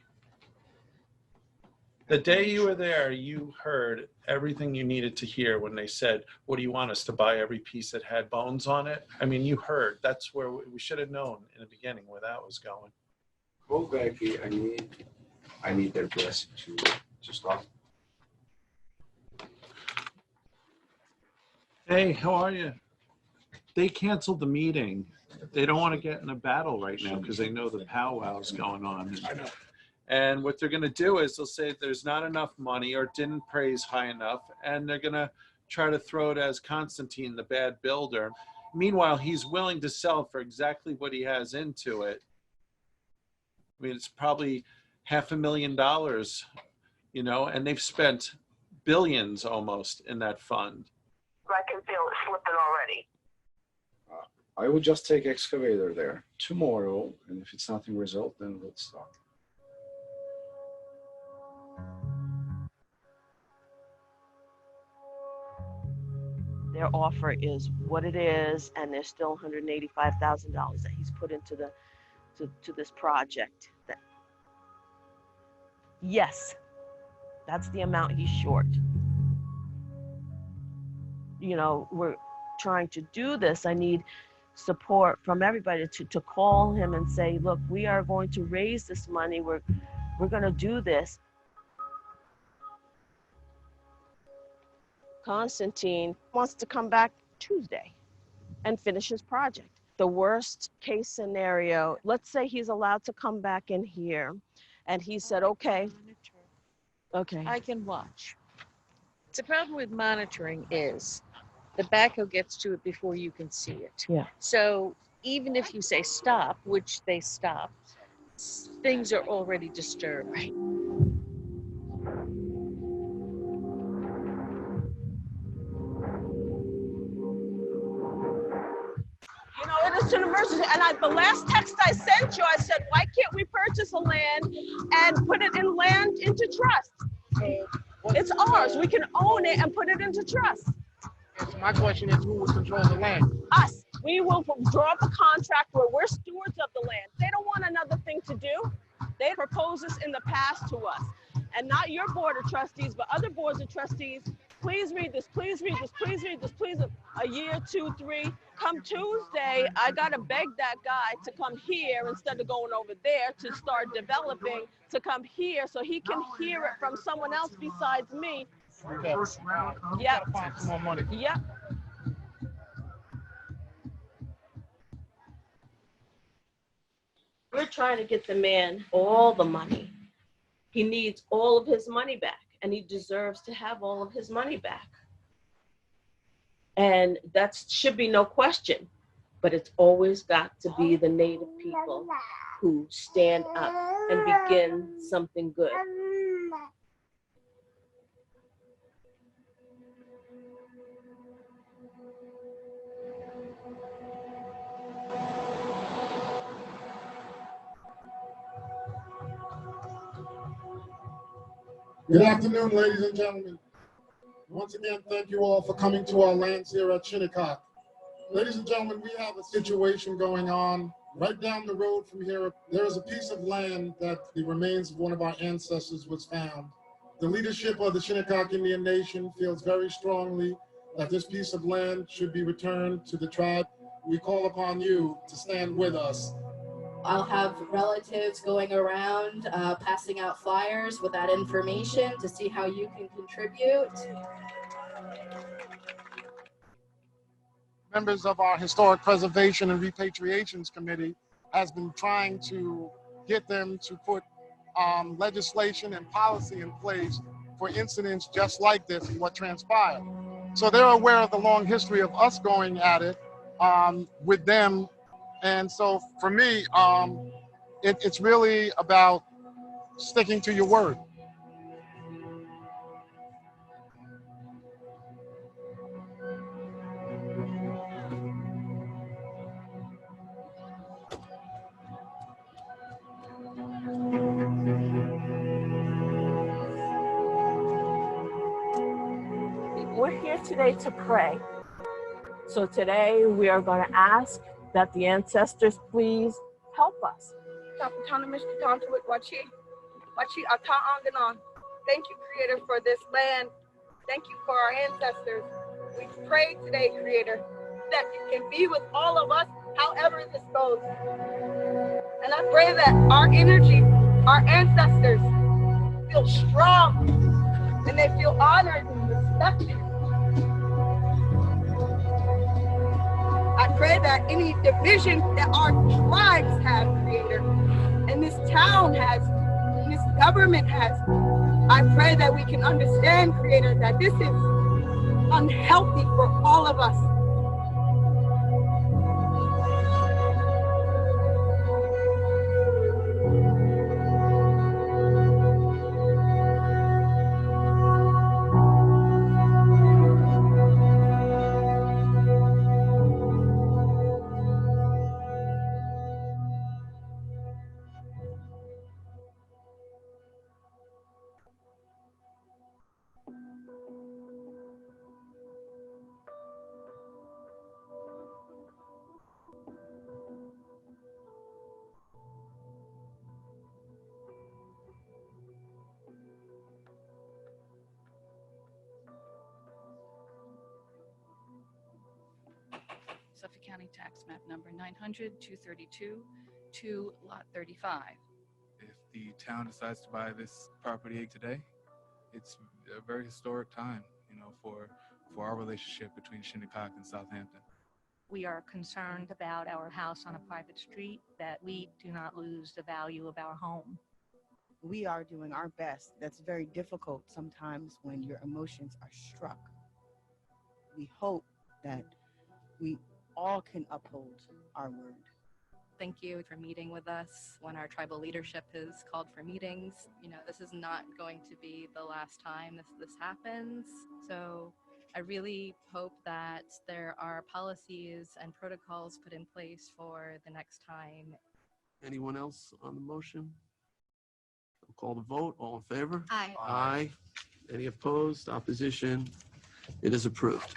The day you were there, you heard everything you needed to hear when they said, what do you want us to buy every piece that had bones on it? I mean, you heard. That's where we should have known in the beginning where that was going. Call Becky. I need their blessing to stop. Hey, how are you? They canceled the meeting. They don't want to get in a battle right now because they know the powwow's going on. And what they're going to do is they'll say there's not enough money or didn't praise high enough, and they're going to try to throw it as Constantine, the bad builder. Meanwhile, he's willing to sell for exactly what he has into it. I mean, it's probably $500,000, you know, and they've spent billions almost in that fund. I can feel it slipping already. I will just take excavator there tomorrow, and if it's nothing result, then we'll stop. Their offer is what it is, and there's still $185,000 that he's put into to this project. Yes, that's the amount he's short. You know, we're trying to do this. I need support from everybody to call him and say, look, we are going to raise this money. We're going to do this. Constantine wants to come back Tuesday and finish his project. The worst case scenario, let's say he's allowed to come back in here, and he said, okay. Okay. I can watch. The problem with monitoring is the backhoe gets to it before you can see it. Yeah. So even if you say stop, which they stop, things are already disturbed. Right. You know, it is an emergency. And the last text I sent you, I said, why can't we purchase a land and put it in land into trust? It's ours. We can own it and put it into trust. So my question is, who will control the land? Us. We will draw up a contract where we're stewards of the land. They don't want another thing to do. They proposed this in the past to us. And not your board of trustees, but other boards of trustees. Please read this, please read this, please read this, please. A year, 2, 3. Come Tuesday, I gotta beg that guy to come here instead of going over there to start developing, to come here so he can hear it from someone else besides me. First round, Yep. find some more money. Yep. We're trying to get the man all the money. He needs all of his money back, and he deserves to have all of his money back. And that should be no question, but it's always got to be the Native people who stand up and begin something good. Good afternoon, ladies and gentlemen. Once again, thank you all for coming to our lands here at Shinnecock. Ladies and gentlemen, we have a situation going on right down the road from here. There is a piece of land that the remains of one of our ancestors was found. The leadership of the Shinnecock Indian Nation feels very strongly that this piece of land should be returned to the tribe. We call upon you to stand with us. I'll have relatives going around passing out flyers with that information to see how you can contribute. Members of our Historic Preservation and Repatriations Committee has been trying to get them to put legislation and policy in place for incidents just like this and what transpired. So they're aware of the long history of us going at it with them. And so for me, it's really about sticking to your word. We're here today to pray. So today we are going to ask that the ancestors please help us. Wachi ata anganon. Thank you, Creator, for this land. Thank you for our ancestors. We pray today, Creator, that you can be with all of us, however this goes. And I pray that our energy, our ancestors feel strong and they feel honored and respected. I pray that any division that our tribes have, Creator, and this town has, and this government has, I pray that we can understand, Creator, that this is unhealthy for all of us. Suffolk County Tax Map number 900-232 to Lot 35. If the town decides to buy this property today, it's a very historic time, for our relationship between Shinnecock and Southampton. We are concerned about our house on a private street, that we do not lose the value of our home. We are doing our best. That's very difficult sometimes when your emotions are struck. We hope that we all can uphold our word. Thank you for meeting with us when our tribal leadership has called for meetings. This is not going to be the last time this happens. So I really hope that there are policies and protocols put in place for the next time. Anyone else on the motion? I'll call the vote. All in favor? Aye. Aye. Any opposed? Opposition? It is approved.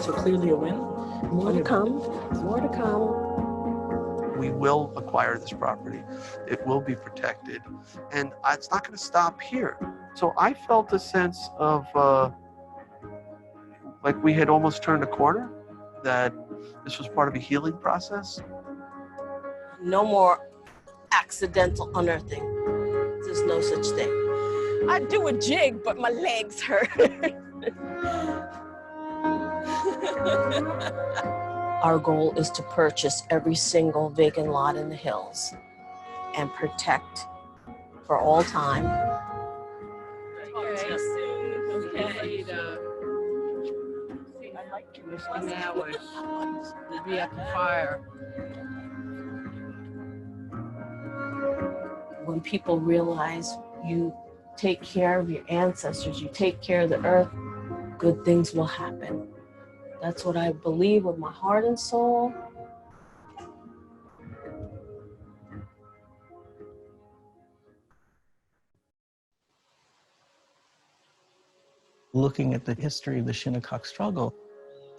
So clearly a win. More to come. More to come. We will acquire this property. It will be protected. And it's not going to stop here. So I felt a sense of like we had almost turned a corner, that this was part of a healing process. No more accidental unearthing. There's no such thing. I do a jig, but my legs hurt. Our goal is to purchase every single vacant lot in the hills and protect for all time. Okay. I'd like to listen hours. We'll be at the fire. When people realize you take care of your ancestors, you take care of the earth, good things will happen. That's what I believe with my heart and soul. Looking at the history of the Shinnecock struggle,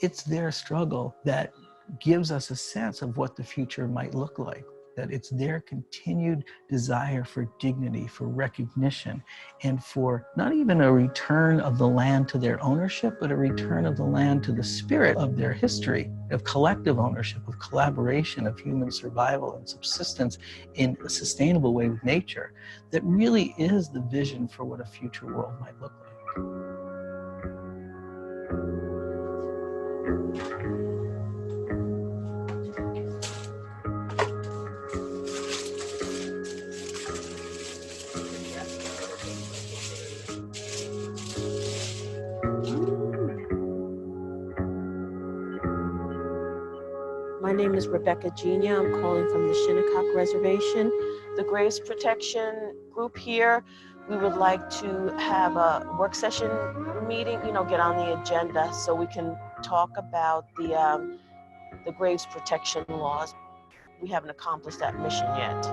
it's their struggle that gives us a sense of what the future might look like. That it's their continued desire for dignity, for recognition, and for not even a return of the land to their ownership, but a return of the land to the spirit of their history, of collective ownership, of collaboration, of human survival and subsistence in a sustainable way with nature, that really is the vision for what a future world might look like. My name is Rebecca Genia. I'm calling from the Shinnecock Reservation. The Graves Protection group here, we would like to have a work session meeting, get on the agenda so we can talk about the Graves Protection laws. We haven't accomplished that mission yet.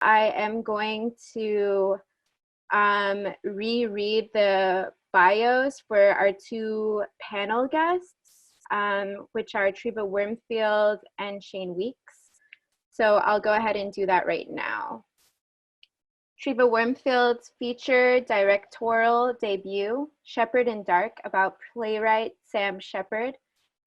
I am going to reread the bios for our two panel guests, which are Treva Wormfield and Shane Weeks. So I'll go ahead and do that right now. Treva Wormfield's feature directorial debut, Shepherd in Dark, about playwright Sam Shepard,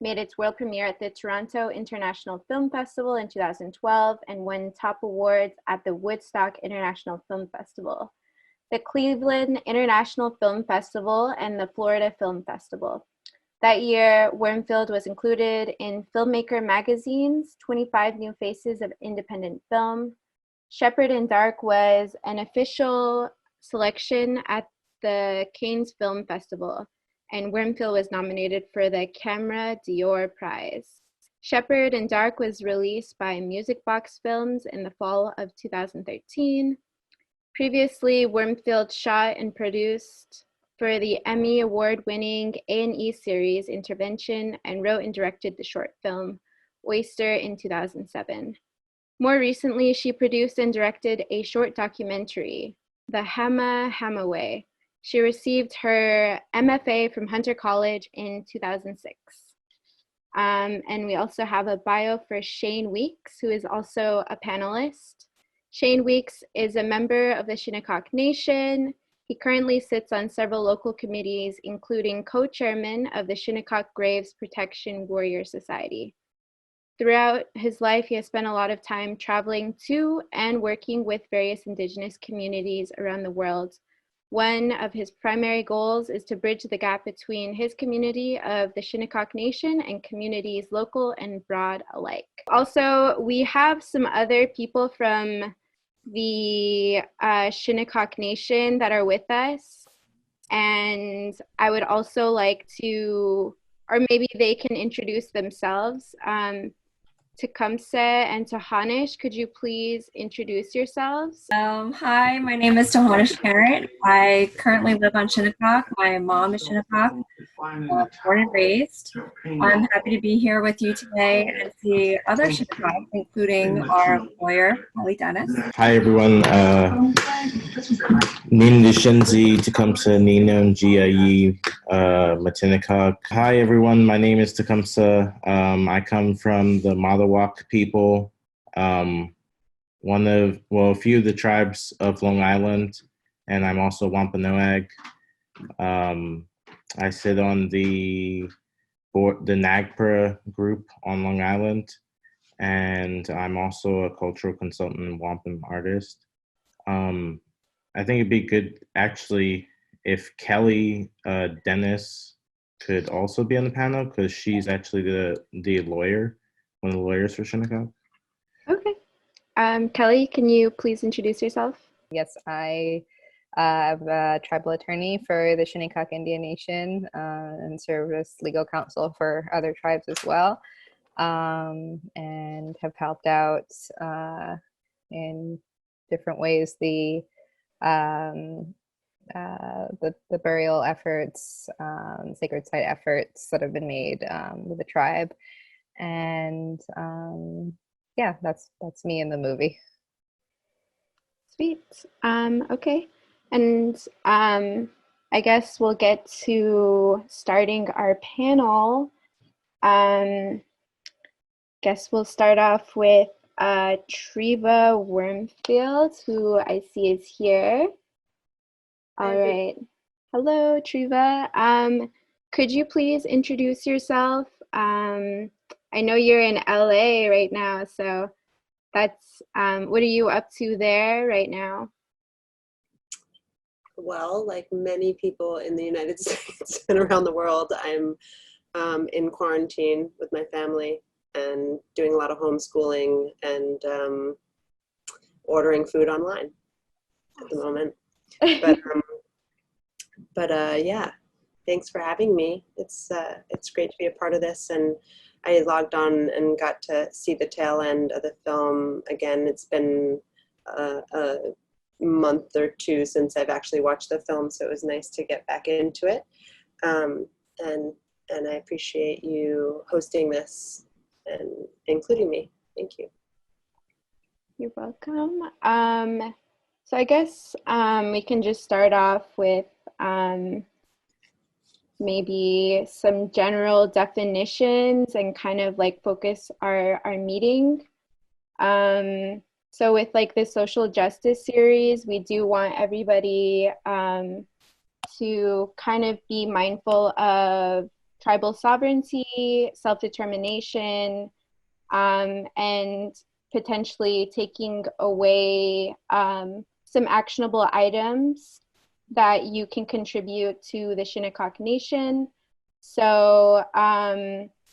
made its world premiere at the Toronto International Film Festival in 2012 and won top awards at the Woodstock International Film Festival, the Cleveland International Film Festival, and the Florida Film Festival. That year, Wormfield was included in Filmmaker Magazine's 25 New Faces of Independent Film. Shepherd in Dark was an official selection at the Cannes Film Festival, and Wormfield was nominated for the Camera d'Or Prize. Shepherd in Dark was released by Music Box Films in the fall of 2013. Previously, Wormfield shot and produced for the Emmy Award-winning A&E series Intervention and wrote and directed the short film Oyster in 2007. More recently, she produced and directed a short documentary, The Hama Way. She received her MFA from Hunter College in 2006. And we also have a bio for Shane Weeks, who is also a panelist. Shane Weeks is a member of the Shinnecock Nation. He currently sits on several local committees, including co-chairman of the Shinnecock Graves Protection Warrior Society. Throughout his life, he has spent a lot of time traveling to and working with various Indigenous communities around the world. One of his primary goals is to bridge the gap between his community of the Shinnecock Nation and communities local and broad alike. Also, we have some other people from the Shinnecock Nation that are with us. And I would also like to, or maybe they can introduce themselves. Tecumseh and Tahanish, could you please introduce yourselves? Hi, my name is Tahanish Parent. I currently live on Shinnecock. My mom is Shinnecock, born and raised. I'm happy to be here with you today and see other Shinnecock, including our lawyer, Holly Dennis. Hi everyone, Nin Shenzi Tecumseh Ninam Giayi Matinakok. Hi everyone, my name is Tecumseh. I come from the Malawak people, a few of the tribes of Long Island, and I'm also Wampanoag. I sit on the board, the NAGPRA group on Long Island, and I'm also a cultural consultant and wampum artist. I think it'd be good, actually, if Kelly Dennis could also be on the panel, because she's actually the lawyer, one of the lawyers for Shinnecock. Okay. Kelly, can you please introduce yourself? Yes, I am a tribal attorney for the Shinnecock Indian Nation and serve as legal counsel for other tribes as well, and have helped out in different ways the burial efforts, sacred site efforts that have been made with the tribe, and yeah, that's me in the movie. Sweet. Okay, and I guess we'll get to starting our panel. Guess we'll start off with Treva Wormfield, who I see is here. All right. Hello, Treva. Could you please introduce yourself? I know you're in LA right now, so that's what are you up to there right now? Well, like many people in the United States and around the world, I'm in quarantine with my family and doing a lot of homeschooling and ordering food online at the moment. But yeah, thanks for having me. It's great to be a part of this, and I logged on and got to see the tail end of the film again. It's been a month or two since I've actually watched the film, so it was nice to get back into it. And I appreciate you hosting this and including me. Thank you. You're welcome. So I guess we can just start off with maybe some general definitions and kind of like focus our meeting. So with like the social justice series, we do want everybody to kind of be mindful of tribal sovereignty, self-determination, and potentially taking away some actionable items that you can contribute to the Shinnecock Nation. So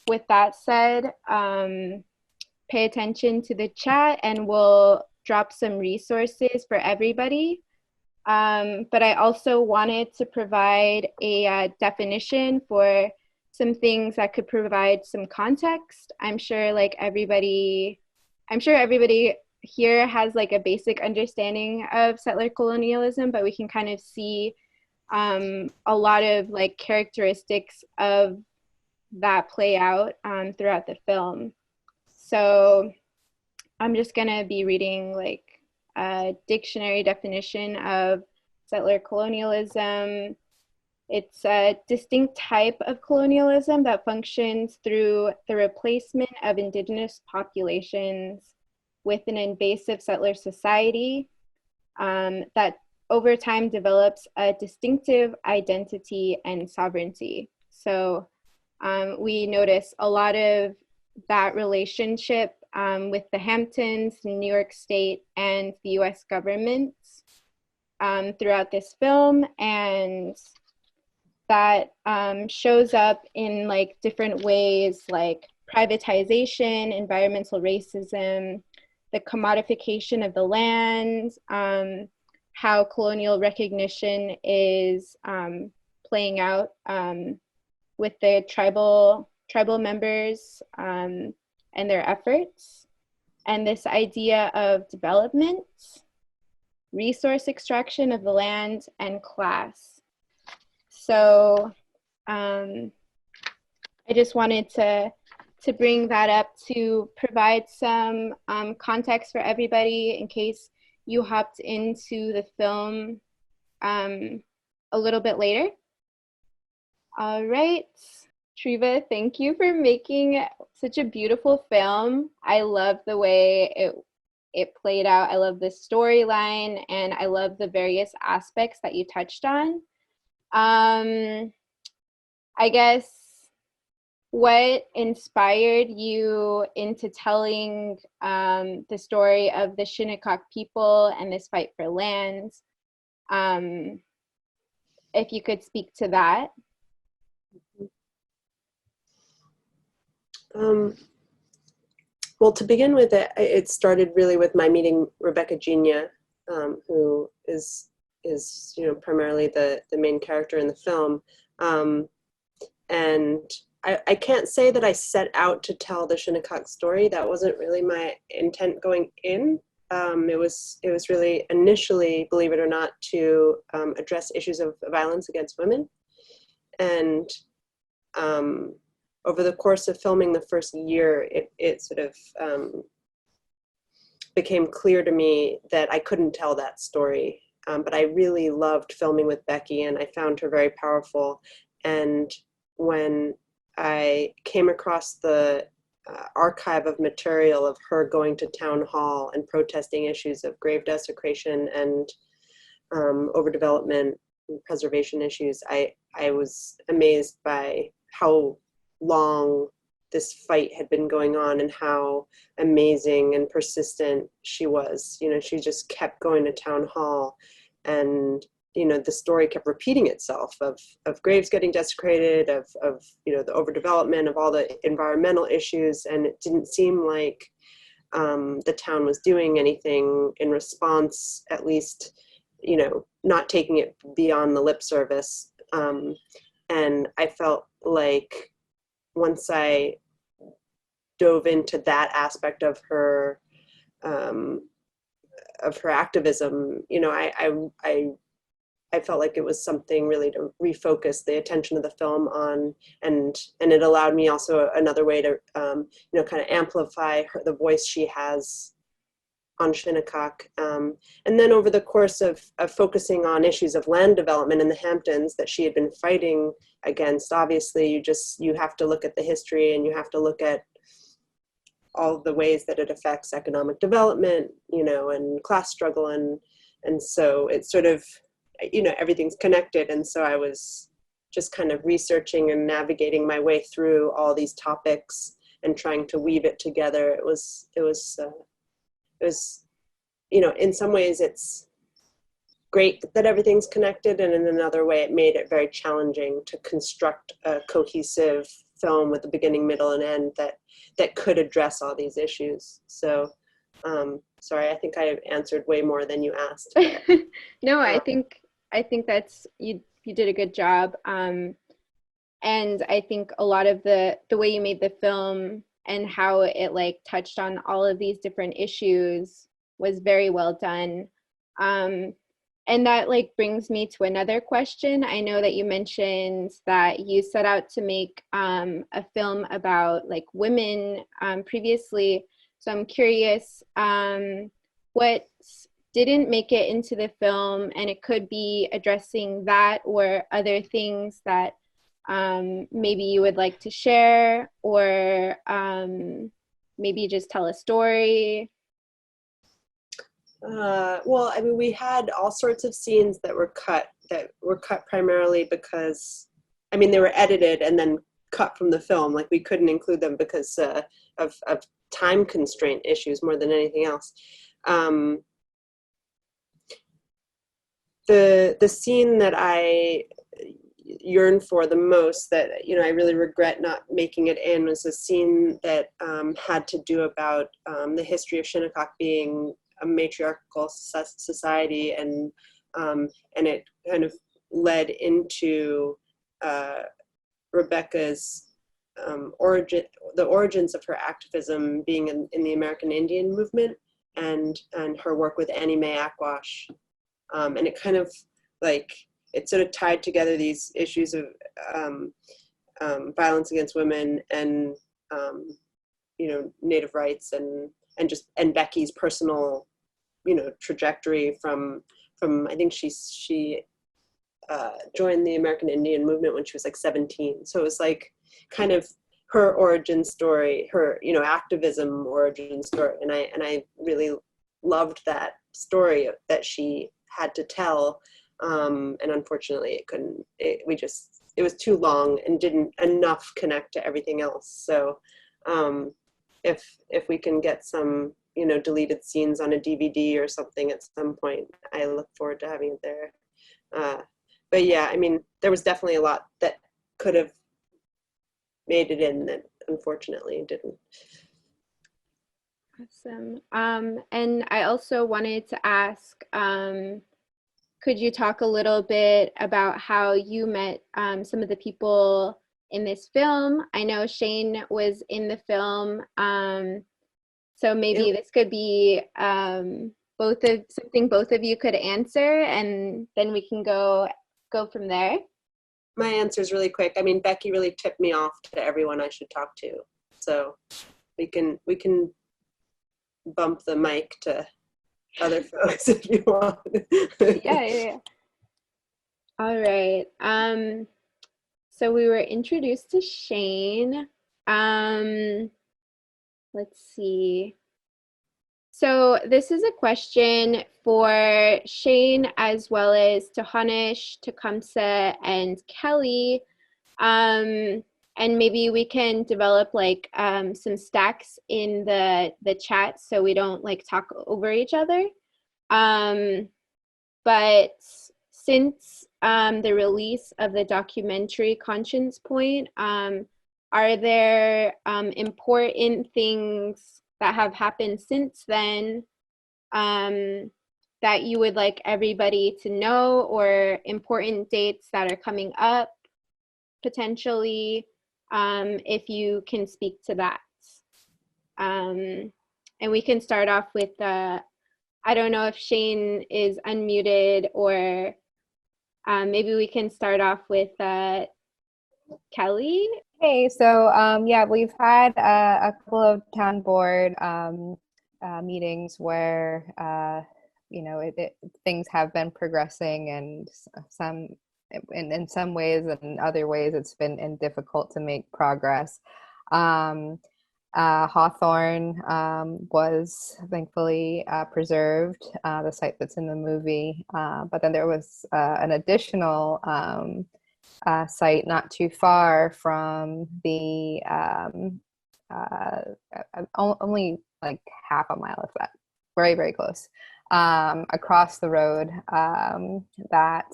with that said, pay attention to the chat and we'll drop some resources for everybody. But I also wanted to provide a definition for some things that could provide some context. I'm sure everybody here has like a basic understanding of settler colonialism, but we can kind of see a lot of like characteristics of that play out throughout the film. So I'm just gonna be reading like a dictionary definition of settler colonialism. It's a distinct type of colonialism that functions through the replacement of indigenous populations with an invasive settler society that over time develops a distinctive identity and sovereignty. So we notice a lot of that relationship with the Hamptons, New York State, and the US government throughout this film, and that shows up in like different ways like privatization, environmental racism, the commodification of the land, how colonial recognition is playing out with the tribal members and their efforts, and this idea of development, resource extraction of the land, and class. So I just wanted to bring that up to provide some context for everybody in case you hopped into the film a little bit later. All right, Triva, thank you for making such a beautiful film. I love the way it played out. I love the storyline, and I love the various aspects that you touched on. I guess what inspired you into telling the story of the Shinnecock people and this fight for land? If you could speak to that. Well, to begin with, it started really with my meeting Rebecca Genia, who is primarily the main character in the film. And I can't say that I set out to tell the Shinnecock story. That wasn't really my intent going in. It was really initially, believe it or not, to address issues of violence against women. And over the course of filming the first year, it sort of became clear to me that I couldn't tell that story. But I really loved filming with Becky, and I found her very powerful. And when I came across the archive of material of her going to town hall and protesting issues of grave desecration and overdevelopment and preservation issues, I was amazed by how long this fight had been going on and how amazing and persistent she was. She just kept going to town hall, and the story kept repeating itself of graves getting desecrated, of the overdevelopment, of all the environmental issues, and it didn't seem like the town was doing anything in response, at least not taking it beyond the lip service. And I felt like once I dove into that aspect of her activism, I felt like it was something really to refocus the attention of the film on, and it allowed me also another way to kind of amplify the voice she has on Shinnecock. And then over the course of focusing on issues of land development in the Hamptons that she had been fighting against, obviously you have to look at the history, and you have to look at all the ways that it affects economic development, and class struggle. And so it's sort of, everything's connected. And so I was just kind of researching and navigating my way through all these topics and trying to weave it together. It was, in some ways it's great that everything's connected, and in another way it made it very challenging to construct a cohesive film with a beginning, middle, and end that could address all these issues. So sorry, I think I answered way more than you asked. No, I think that's you did a good job. And I think a lot of the way you made the film and how it like touched on all of these different issues was very well done. And that like brings me to another question. I know that you mentioned that you set out to make a film about like women previously. So I'm curious, what didn't make it into the film, and it could be addressing that or other things that maybe you would like to share, or maybe just tell a story. Well, I mean, we had all sorts of scenes that were cut primarily because, I mean, they were edited and then cut from the film. Like, we couldn't include them because of time constraint issues more than anything else. The scene that I yearn for the most, that I really regret not making it in, was a scene that had to do about the history of Shinnecock being a matriarchal society, and it kind of led into Rebecca's the origins of her activism being in the American Indian movement, and her work with Annie Mae Aquash. And it kind of it sort of tied together these issues of violence against women and Native rights and Becky's personal trajectory from I think she joined the American Indian movement when she was like 17. So it was like kind of her origin story, her activism origin story, and I really loved that story that she had to tell, and unfortunately it couldn't. It was too long and didn't enough connect to everything else. So if we can get some deleted scenes on a DVD or something at some point, I look forward to having it there. But yeah, I mean, there was definitely a lot that could have made it in that unfortunately didn't. Awesome. And I also wanted to ask, could you talk a little bit about how you met some of the people in this film? I know Shane was in the film, so maybe this could be something both of you could answer, and then we can go from there. My answer is really quick. I mean, Becky really tipped me off to everyone I should talk to, so we can bump the mic to other folks if you want. Yeah. All right. So we were introduced to Shane. Let's see. So this is a question for Shane as well as Tahanish, Tecumseh, and Kelly. And maybe we can develop like some stacks in the chat so we don't like talk over each other. But since the release of the documentary Conscience Point, are there important things that have happened since then that you would like everybody to know, or important dates that are coming up potentially, if you can speak to that? And we can start off with I don't know if Shane is unmuted, or maybe we can start off with Kelly. Hey, so yeah, we've had a couple of town board meetings where things have been progressing, and some in some ways, and in other ways it's been difficult to make progress. Hawthorne was thankfully preserved, the site that's in the movie, but then there was an additional site not too far from the only like half a mile, if that, very, very close, across the road, that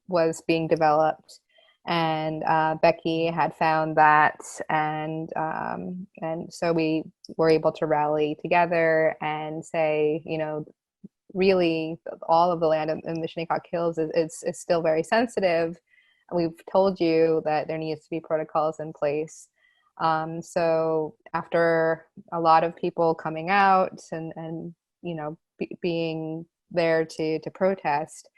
was being developed. And Becky had found that, and so we were able to rally together and say, really all of the land in the Shinnecock Hills is still very sensitive. We've told you that there needs to be protocols in place. So after a lot of people coming out and being there to protest,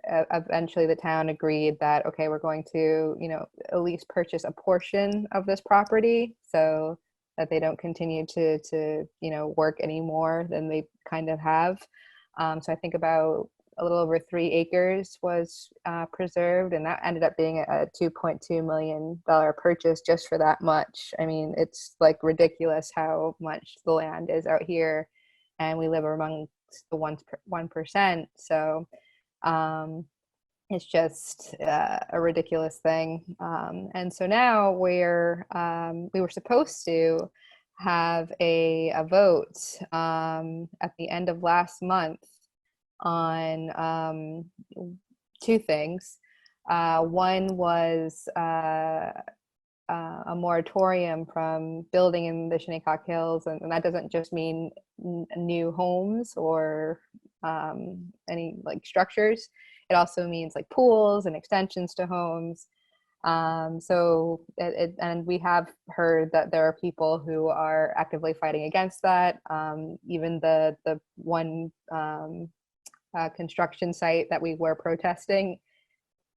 eventually the town agreed that, okay, we're going to, at least purchase a portion of this property so that they don't continue to work any more than they kind of have. So I think about a little over 3 acres was preserved, and that ended up being a $2.2 million purchase just for that much. I mean, it's like ridiculous how much the land is out here, and we live amongst the 1%. So it's just a ridiculous thing. And so now we were supposed to have a vote at the end of last month on 2 things. One was a moratorium from building in the Shinnecock Hills, and that doesn't just mean new homes or any like structures. It also means like pools and extensions to homes. So and we have heard that there are people who are actively fighting against that. Even the one construction site that we were protesting,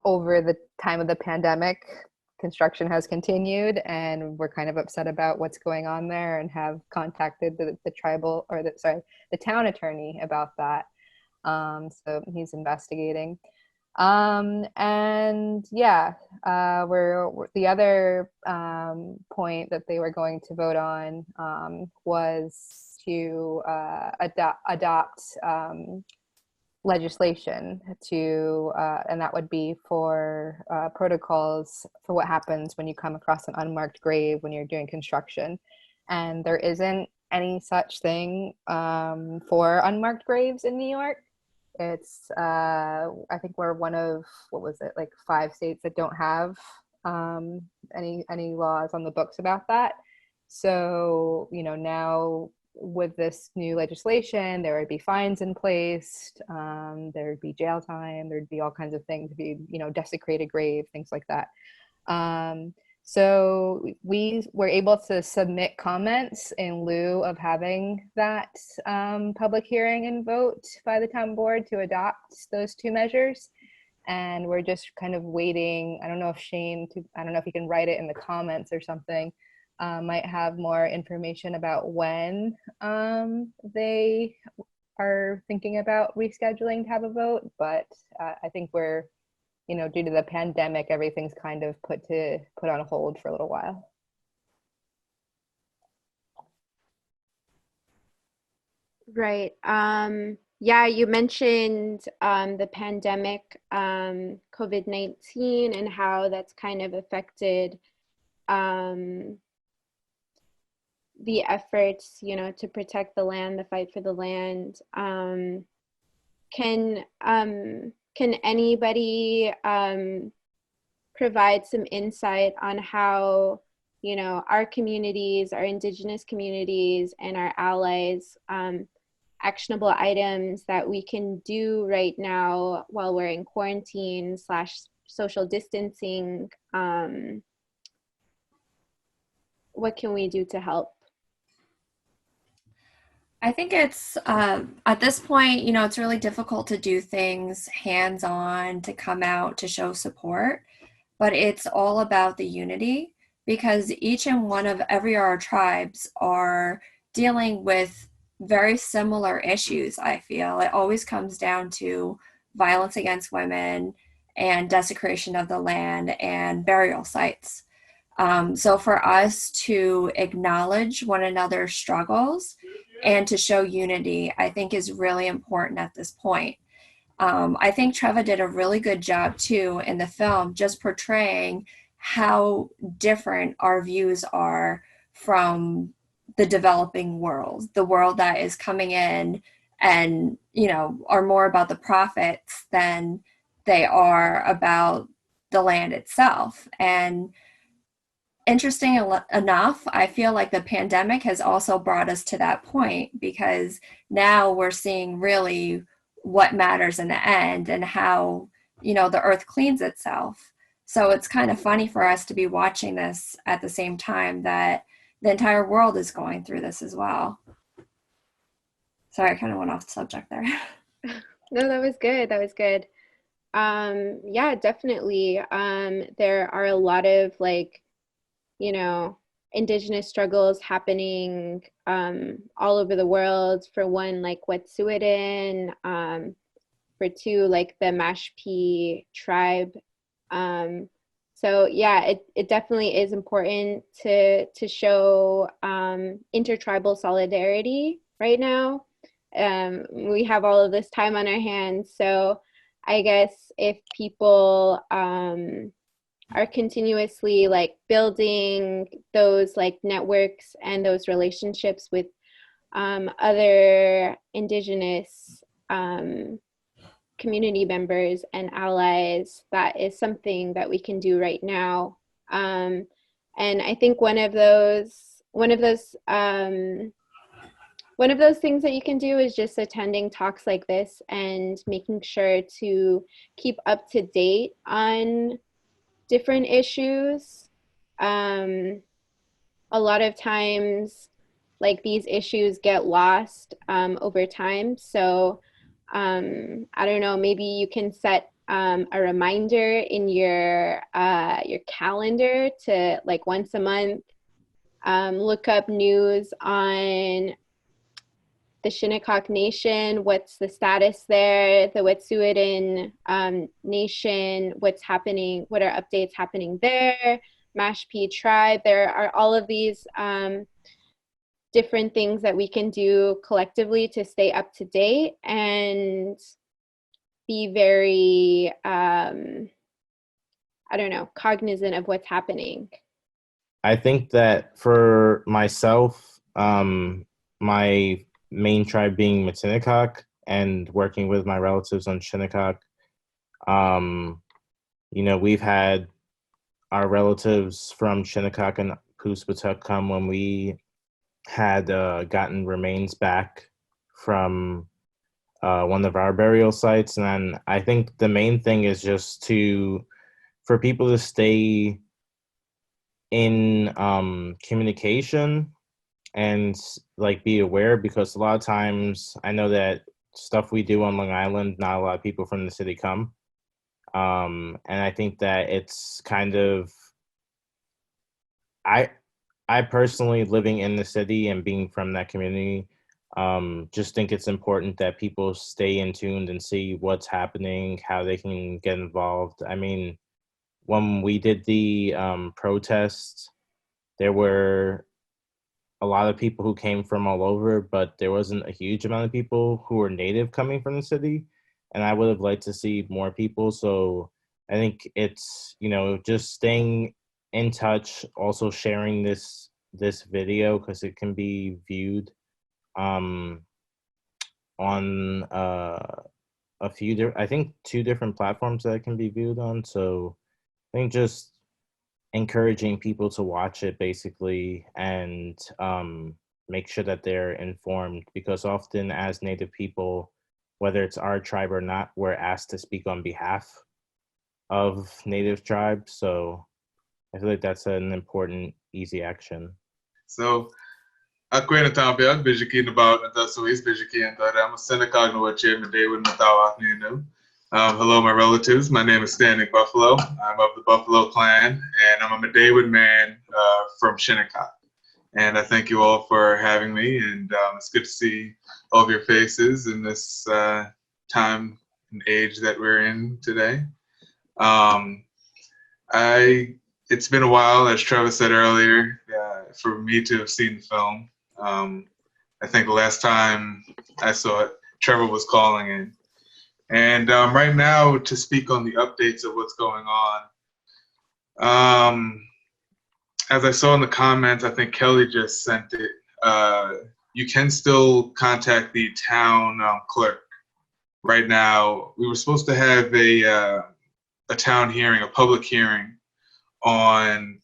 over the time of the pandemic, construction has continued, and we're kind of upset about what's going on there, and have contacted the town attorney about that. So he's investigating. And yeah, we're the other point that they were going to vote on was to adopt legislation to, and that would be for protocols for what happens when you come across an unmarked grave when you're doing construction. And there isn't any such thing for unmarked graves in New York. It's I think we're one of, what was it, like 5 states that don't have any laws on the books about that. So now with this new legislation, there would be fines in place, there would be jail time, there'd be all kinds of things, if you desecrate a grave, things like that. So we were able to submit comments in lieu of having that public hearing and vote by the town board to adopt those 2 measures. And we're just kind of waiting. I don't know if Shane, I don't know if you can write it in the comments or something, might have more information about when they are thinking about rescheduling to have a vote. But I think we're, due to the pandemic, everything's kind of put on hold for a little while. Right. Yeah, you mentioned the pandemic, COVID-19, and how that's kind of affected the efforts, to protect the land, the fight for the land. Can anybody provide some insight on how, our communities, our Indigenous communities, and our allies, actionable items that we can do right now while we're in quarantine / social distancing? What can we do to help? I think it's, at this point, it's really difficult to do things hands-on, to come out, to show support, but it's all about the unity, because each and one of every our tribes are dealing with very similar issues. I feel it always comes down to violence against women and desecration of the land and burial sites. So for us to acknowledge one another's struggles and to show unity, I think is really important at this point. I think Treva did a really good job too in the film, just portraying how different our views are from the developing world, the world that is coming in and, are more about the profits than they are about the land itself. And interesting enough, I feel like the pandemic has also brought us to that point, because now we're seeing really what matters in the end and how, the earth cleans itself. So it's kind of funny for us to be watching this at the same time that the entire world is going through this as well. Sorry, I kind of went off the subject there. No, that was good. That was good. Yeah, definitely. There are a lot of indigenous struggles happening all over the world. For one, like Wet'suwet'en, for two, like the Mashpee tribe. So yeah, it definitely is important to show intertribal solidarity right now. We have all of this time on our hands, so I guess if people are continuously building those networks and those relationships with other indigenous community members and allies, that is something that we can do right now. And I think one of those things that you can do is just attending talks like this and making sure to keep up to date on different issues. A lot of times, these issues get lost over time. So I don't know, maybe you can set a reminder in your calendar to once a month look up news on the Shinnecock Nation, what's the status there, the Wet'suwet'en Nation, what's happening, what are updates happening there, Mashpee tribe. There are all of these different things that we can do collectively to stay up to date and be very, cognizant of what's happening. I think that for myself, my main tribe being Shinnecock and working with my relatives on Shinnecock, we've had our relatives from Shinnecock and Poospatuck come when we had gotten remains back from one of our burial sites. And then I think the main thing is just for people to stay in communication and be aware, because a lot of times I know that stuff we do on Long Island, not a lot of people from the city come. And I think that it's kind of, I personally, living in the city and being from that community, just think it's important that people stay in tuned and see what's happening, how they can get involved. I mean, when we did the protests, there were a lot of people who came from all over, but there wasn't a huge amount of people who were native coming from the city. And I would have liked to see more people. So I think it's, just staying in touch, also sharing this video, because it can be viewed on a few I think 2 different platforms that it can be viewed on. So I think just encouraging people to watch it basically, and make sure that they're informed, because often as Native people, whether it's our tribe or not, we're asked to speak on behalf of Native tribes. So I feel like that's an important, easy action. So ako na tampia bijikin about that so is bijikin that I'm Shinnecock no chair me day with Matawa nino. Hello, my relatives. My name is Standing Buffalo. I'm of the Buffalo clan, and I'm a Medaywood man from Shinnecock. And I thank you all for having me, and it's good to see all of your faces in this time and age that we're in today. It's been a while, as Trevor said earlier, for me to have seen the film. I think the last time I saw it, Trevor was calling in. And right now, to speak on the updates of what's going on, as I saw in the comments, I think Kelly just sent it. You can still contact the town clerk. Right now, we were supposed to have a town hearing, a public hearing, on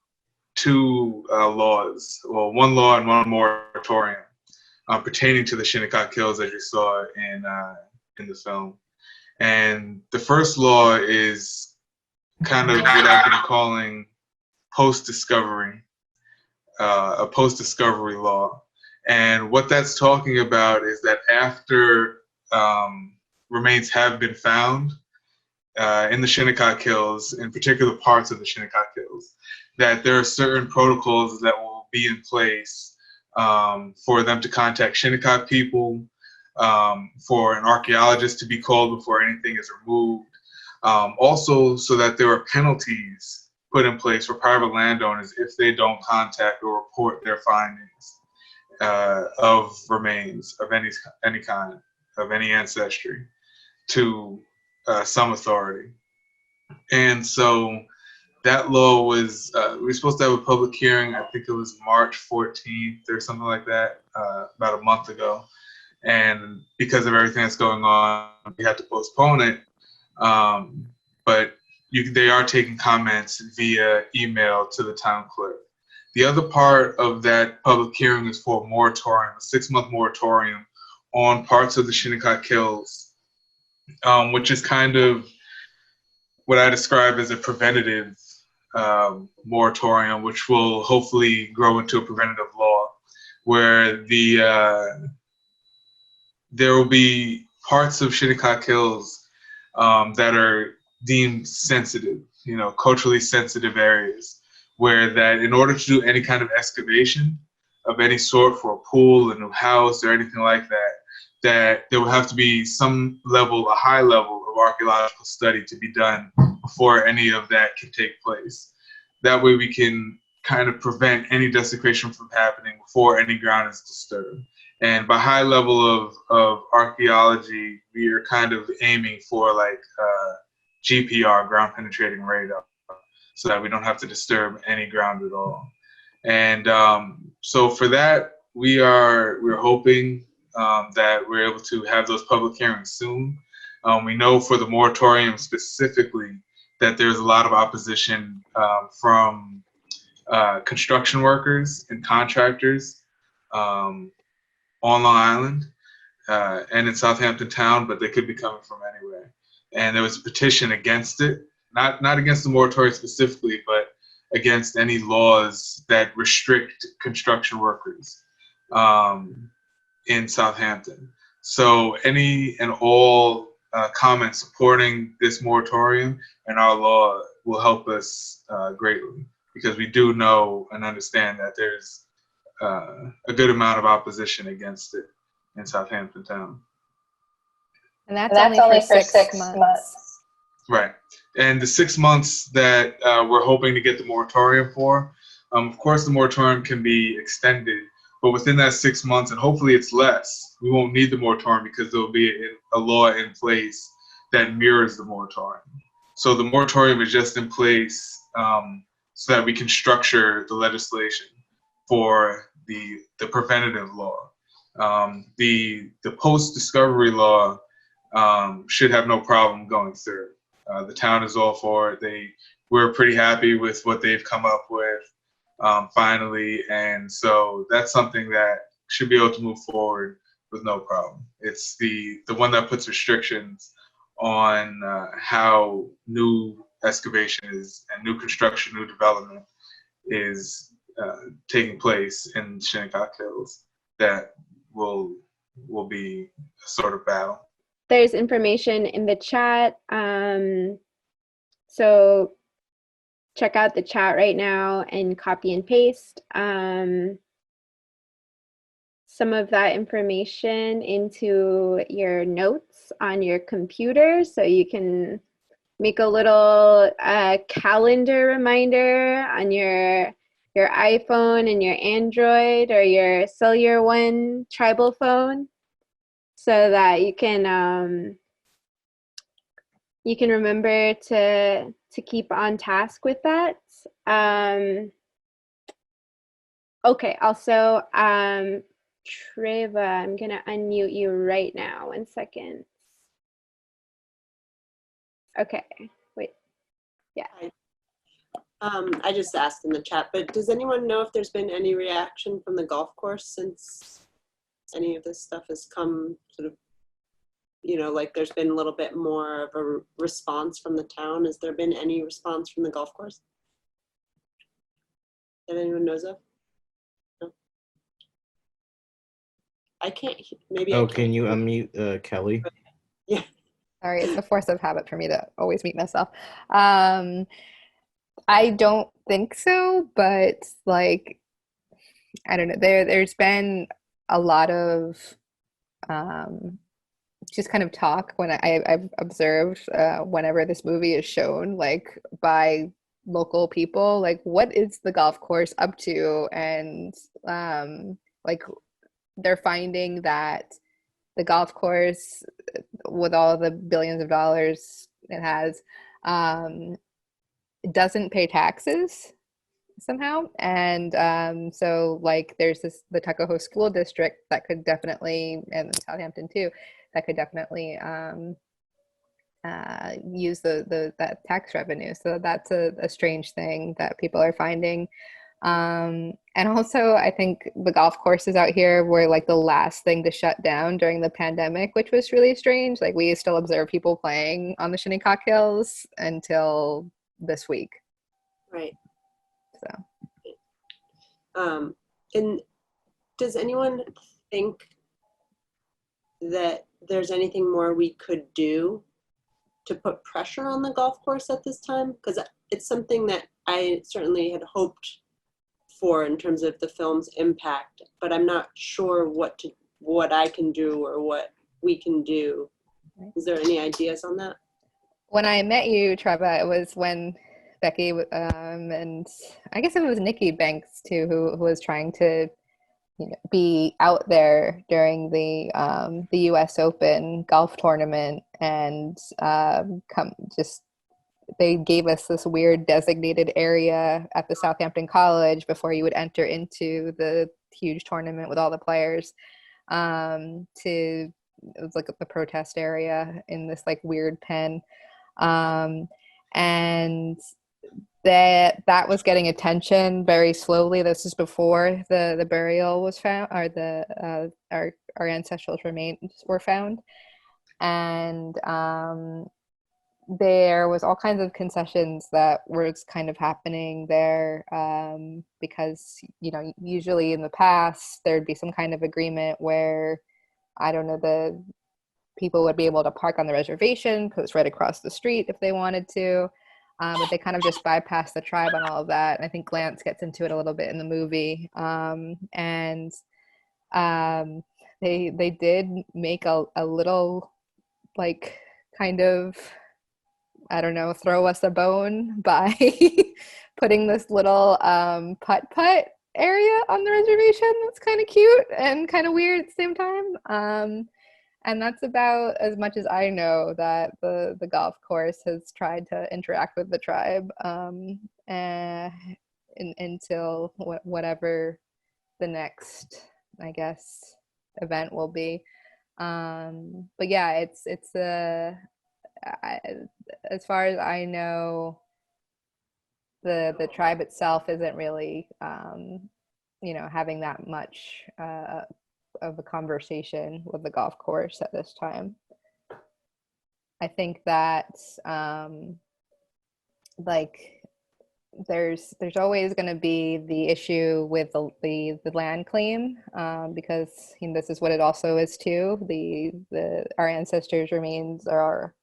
two laws. Well, one law and one moratorium pertaining to the Shinnecock Hills, as you saw in the film. And the first law is kind of what I've been calling post-discovery, a post-discovery law. And what that's talking about is that after remains have been found in the Shinnecock Hills, in particular parts of the Shinnecock Hills, that there are certain protocols that will be in place for them to contact Shinnecock people, for an archaeologist to be called before anything is removed. Also, so that there are penalties put in place for private landowners if they don't contact or report their findings of remains of any kind, of any ancestry, to some authority. And so that law was, we were supposed to have a public hearing, I think it was March 14th or something like that, about a month ago. And because of everything that's going on, we had to postpone it. But they are taking comments via email to the town clerk. The other part of that public hearing is for a moratorium, a 6-month moratorium on parts of the Shinnecock Hills, which is kind of what I describe as a preventative moratorium, which will hopefully grow into a preventative law, where there will be parts of Shinnecock Hills that are deemed sensitive, culturally sensitive areas, where that in order to do any kind of excavation of any sort for a pool, a new house, or anything like that, that there will have to be some level, a high level of archaeological study to be done before any of that can take place. That way we can kind of prevent any desecration from happening before any ground is disturbed. And by high level of archaeology, we are kind of aiming for like GPR, ground penetrating radar, so that we don't have to disturb any ground at all. And so for that, we're hoping that we're able to have those public hearings soon. We know for the moratorium specifically that there's a lot of opposition from construction workers and contractors on Long Island and in Southampton town, but they could be coming from anywhere. And there was a petition against it, not against the moratorium specifically, but against any laws that restrict construction workers in Southampton. So any and all comments supporting this moratorium and our law will help us greatly, because we do know and understand that there's a good amount of opposition against it in Southampton town. And that's only for 6 months. Right. And the 6 months that we're hoping to get the moratorium for, of course the moratorium can be extended, but within that 6 months, and hopefully it's less, we won't need the moratorium because there will be a law in place that mirrors the moratorium. So the moratorium is just in place so that we can structure the legislation for the preventative law. The post-discovery law should have no problem going through. The town is all for it. We're pretty happy with what they've come up with finally, and so that's something that should be able to move forward with no problem. It's the one that puts restrictions on how new excavation is and new construction, new development is taking place in Shinnecock Hills that will be a sort of battle. there's information in the chat. So check out the chat right now and copy and paste some of that information into your notes on your computer so you can make a little calendar reminder on your iPhone and your Android or your Cellular One tribal phone so that you can remember to keep on task with that. Okay, also, Treva, I'm gonna unmute you right now. 1 second. Okay, wait, yeah. I just asked in the chat, but does anyone know if there's been any reaction from the golf course since any of this stuff has come sort of, you know, like there's been a little bit more of a response from the town? Has there been any response from the golf course that anyone knows of? No? I can't, maybe I Oh, can't. can you unmute Kelly? Yeah. Sorry, it's a force of habit for me to always mute myself. I don't think so, but like, I don't know. There's been a lot of just kind of talk when I've observed whenever this movie is shown, like by local people, like what is the golf course up to, and like they're finding that the golf course, with all the billions of dollars it has, it doesn't pay taxes somehow. And so like there's the Tuckahoe School District that could definitely, and Southampton too, that could definitely use that tax revenue. So that's a strange thing that people are finding. And also I think the golf courses out here were like the last thing to shut down during the pandemic, which was really strange. Like we still observe people playing on the Shinnecock Hills until this week. Right. So. And does anyone think that there's anything more we could do to put pressure on the golf course at this time? Because it's something that I certainly had hoped for in terms of the film's impact, but I'm not sure what I can do or what we can do. Is there any ideas on that? When I met you, Treva, it was when Becky and I guess it was Nikki Banks too, who was trying to, you know, be out there during the U.S. Open golf tournament, and they gave us this weird designated area at the Southampton College before you would enter into the huge tournament with all the players. It was like the protest area in this like weird pen. And that was getting attention very slowly. This is before the burial was found, or our ancestral remains were found. And there was all kinds of concessions that were kind of happening there, because, you know, usually in the past there'd be some kind of agreement where, I don't know, the people would be able to park on the reservation because it's right across the street if they wanted to, but they kind of just bypassed the tribe on all of that. And I think Lance gets into it a little bit in the movie, and they did make a little, like, kind of, I don't know, throw us a bone by putting this little putt-putt area on the reservation that's kind of cute and kind of weird at the same time. And that's about as much as I know that the golf course has tried to interact with the tribe, until whatever the next, I guess, event will be. But yeah, it's as far as I know, the tribe itself isn't really, you know, having that much of a conversation with the golf course at this time. I think that like there's always going to be the issue with the land claim, because this is what it also is too. Our ancestors' remains are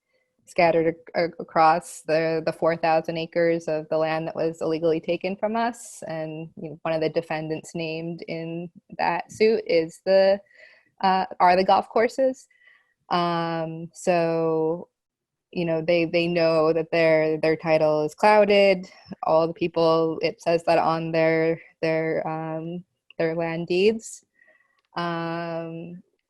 scattered across the 4,000 acres of the land that was illegally taken from us, and one of the defendants named in that suit are the golf courses. So they know that their title is clouded. All the people, it says that on their land deeds.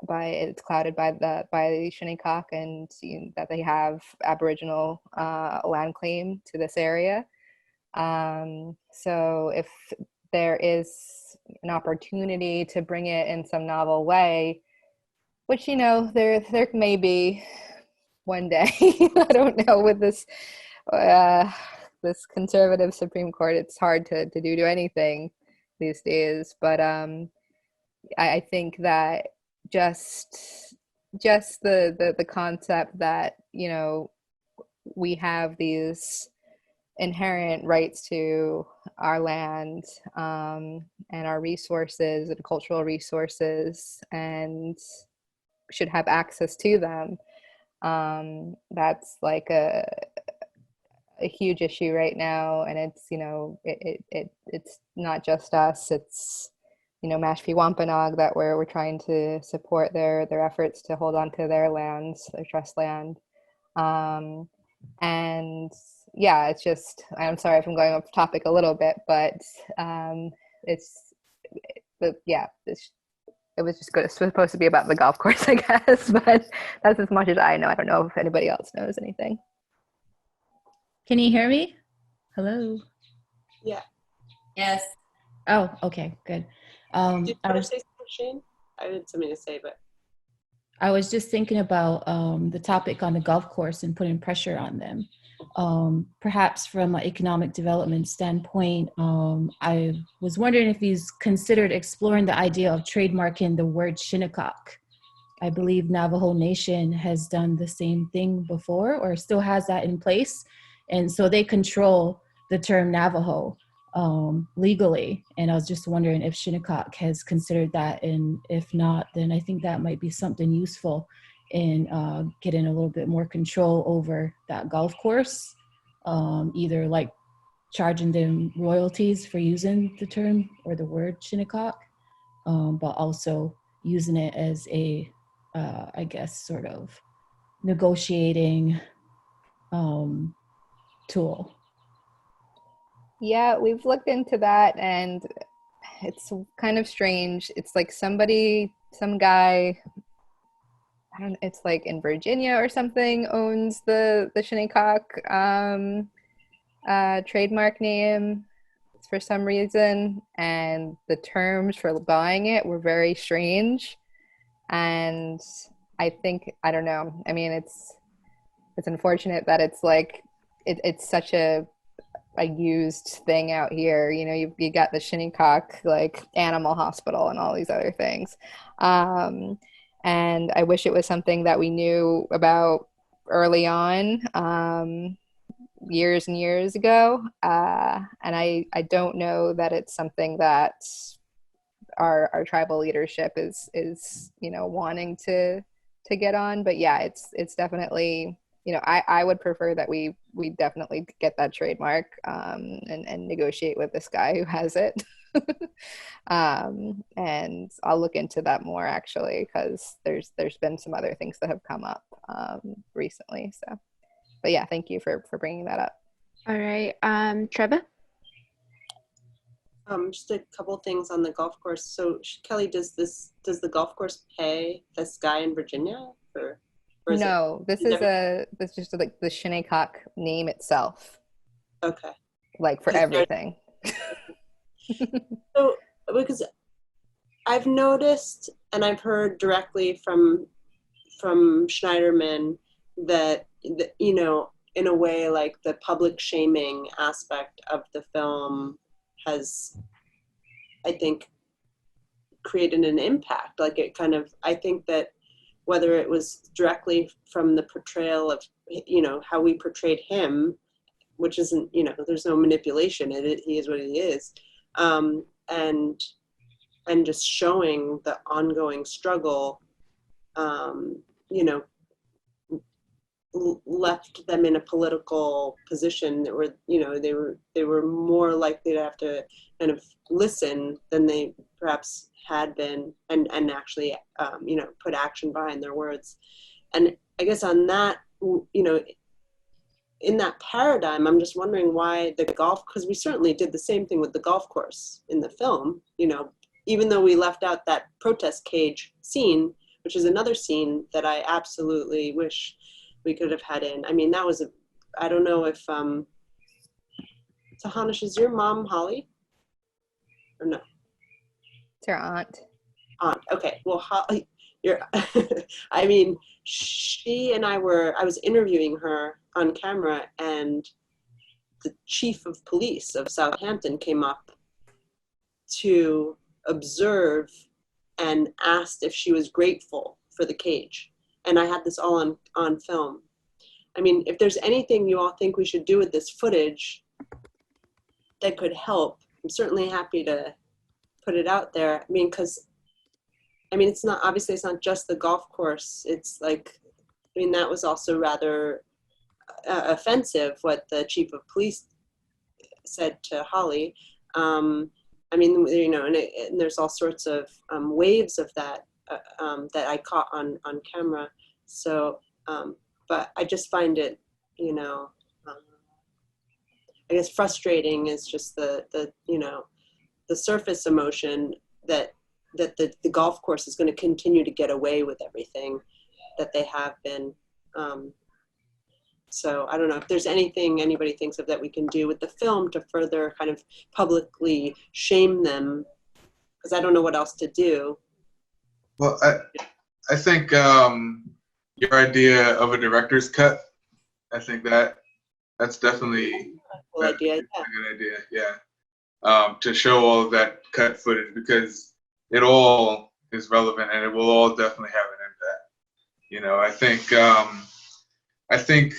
It's clouded by Shinnecock, and that they have Aboriginal land claim to this area. So if there is an opportunity to bring it in some novel way, which there may be one day, I don't know, with this conservative Supreme Court, it's hard to do anything these days. But I think that just the concept that we have these inherent rights to our land, and our resources and cultural resources, and should have access to them. That's like a huge issue right now, and it's it's not just us. It's Mashpee Wampanoag that we're trying to support their efforts to hold on to their lands, their trust land. And yeah, it's just, I'm sorry if I'm going off topic a little bit, but it was just good. It's supposed to be about the golf course, I guess, but that's as much as I know. I don't know if anybody else knows anything. Can you hear me? Hello? Yeah. Yes. Oh, okay, good. Did you want to say something, Shane? I had something to say, but I was just thinking about the topic on the golf course and putting pressure on them. Perhaps from an economic development standpoint, I was wondering if he's considered exploring the idea of trademarking the word Shinnecock. I believe Navajo Nation has done the same thing before, or still has that in place. And so they control the term Navajo legally. And I was just wondering if Shinnecock has considered that. And if not, then I think that might be something useful in getting a little bit more control over that golf course, either like charging them royalties for using the term or the word Shinnecock, but also using it as a, I guess, sort of negotiating tool. Yeah, we've looked into that, and it's kind of strange. It's like some guy, I don't know, it's like in Virginia or something, owns the Shinnecock trademark name for some reason, and the terms for buying it were very strange. And I don't know. I mean, it's unfortunate that it's like it's such a used thing out here. You got the Shinnecock like animal hospital and all these other things. And I wish it was something that we knew about early on, years and years ago. And I don't know that it's something that our tribal leadership is wanting to get on. But yeah, it's definitely, I would prefer that we definitely get that trademark, and negotiate with this guy who has it. And I'll look into that more, actually, because there's been some other things that have come up recently. So, but yeah, thank you for bringing that up. All right, Trevor? just a couple things on the golf course. So Kelly, does the golf course pay this guy in Virginia or no, this is just like the Shinnecock name itself. Okay. Like for everything. So, because I've noticed and I've heard directly from Schneiderman that, in a way, like the public shaming aspect of the film has, I think, created an impact. Like it kind of, I think that whether it was directly from the portrayal of, how we portrayed him which isn't, you know, there's no manipulation. He is what he is. And just showing the ongoing struggle, you know, left them in a political position that were, you know, they were more likely to have to kind of listen than they perhaps had been, and actually, you know, put action behind their words. And I guess on that, you know, in that paradigm, I'm just wondering why the golf, because we certainly did the same thing with the golf course in the film, you know, even though we left out that protest cage scene, which is another scene that I absolutely wish we could have had in. I mean, that was I don't know if, Tahanish, is your mom Holly? Or no? It's your aunt. Aunt, okay. Well, Holly, I mean, she and I was interviewing her on camera, and the chief of police of Southampton came up to observe and asked if she was grateful for the cage. And I had this all on film. I mean, if there's anything you all think we should do with this footage that could help, I'm certainly happy to put it out there. I mean, because, I mean, it's not just the golf course. It's like, I mean, that was also rather offensive, what the chief of police said to Holly. I mean, you know, and there's all sorts of waves of that that I caught on camera. So, but I just find it, you know, I guess frustrating is just the you know, the surface emotion that the golf course is going to continue to get away with everything that they have been. So I don't know if there's anything anybody thinks of that we can do with the film to further kind of publicly shame them, because I don't know what else to do. Well, I think your idea of a director's cut, I think that's definitely a good idea. A good idea, yeah. To show all of that cut footage, because it all is relevant and it will all definitely have an impact. You know, I think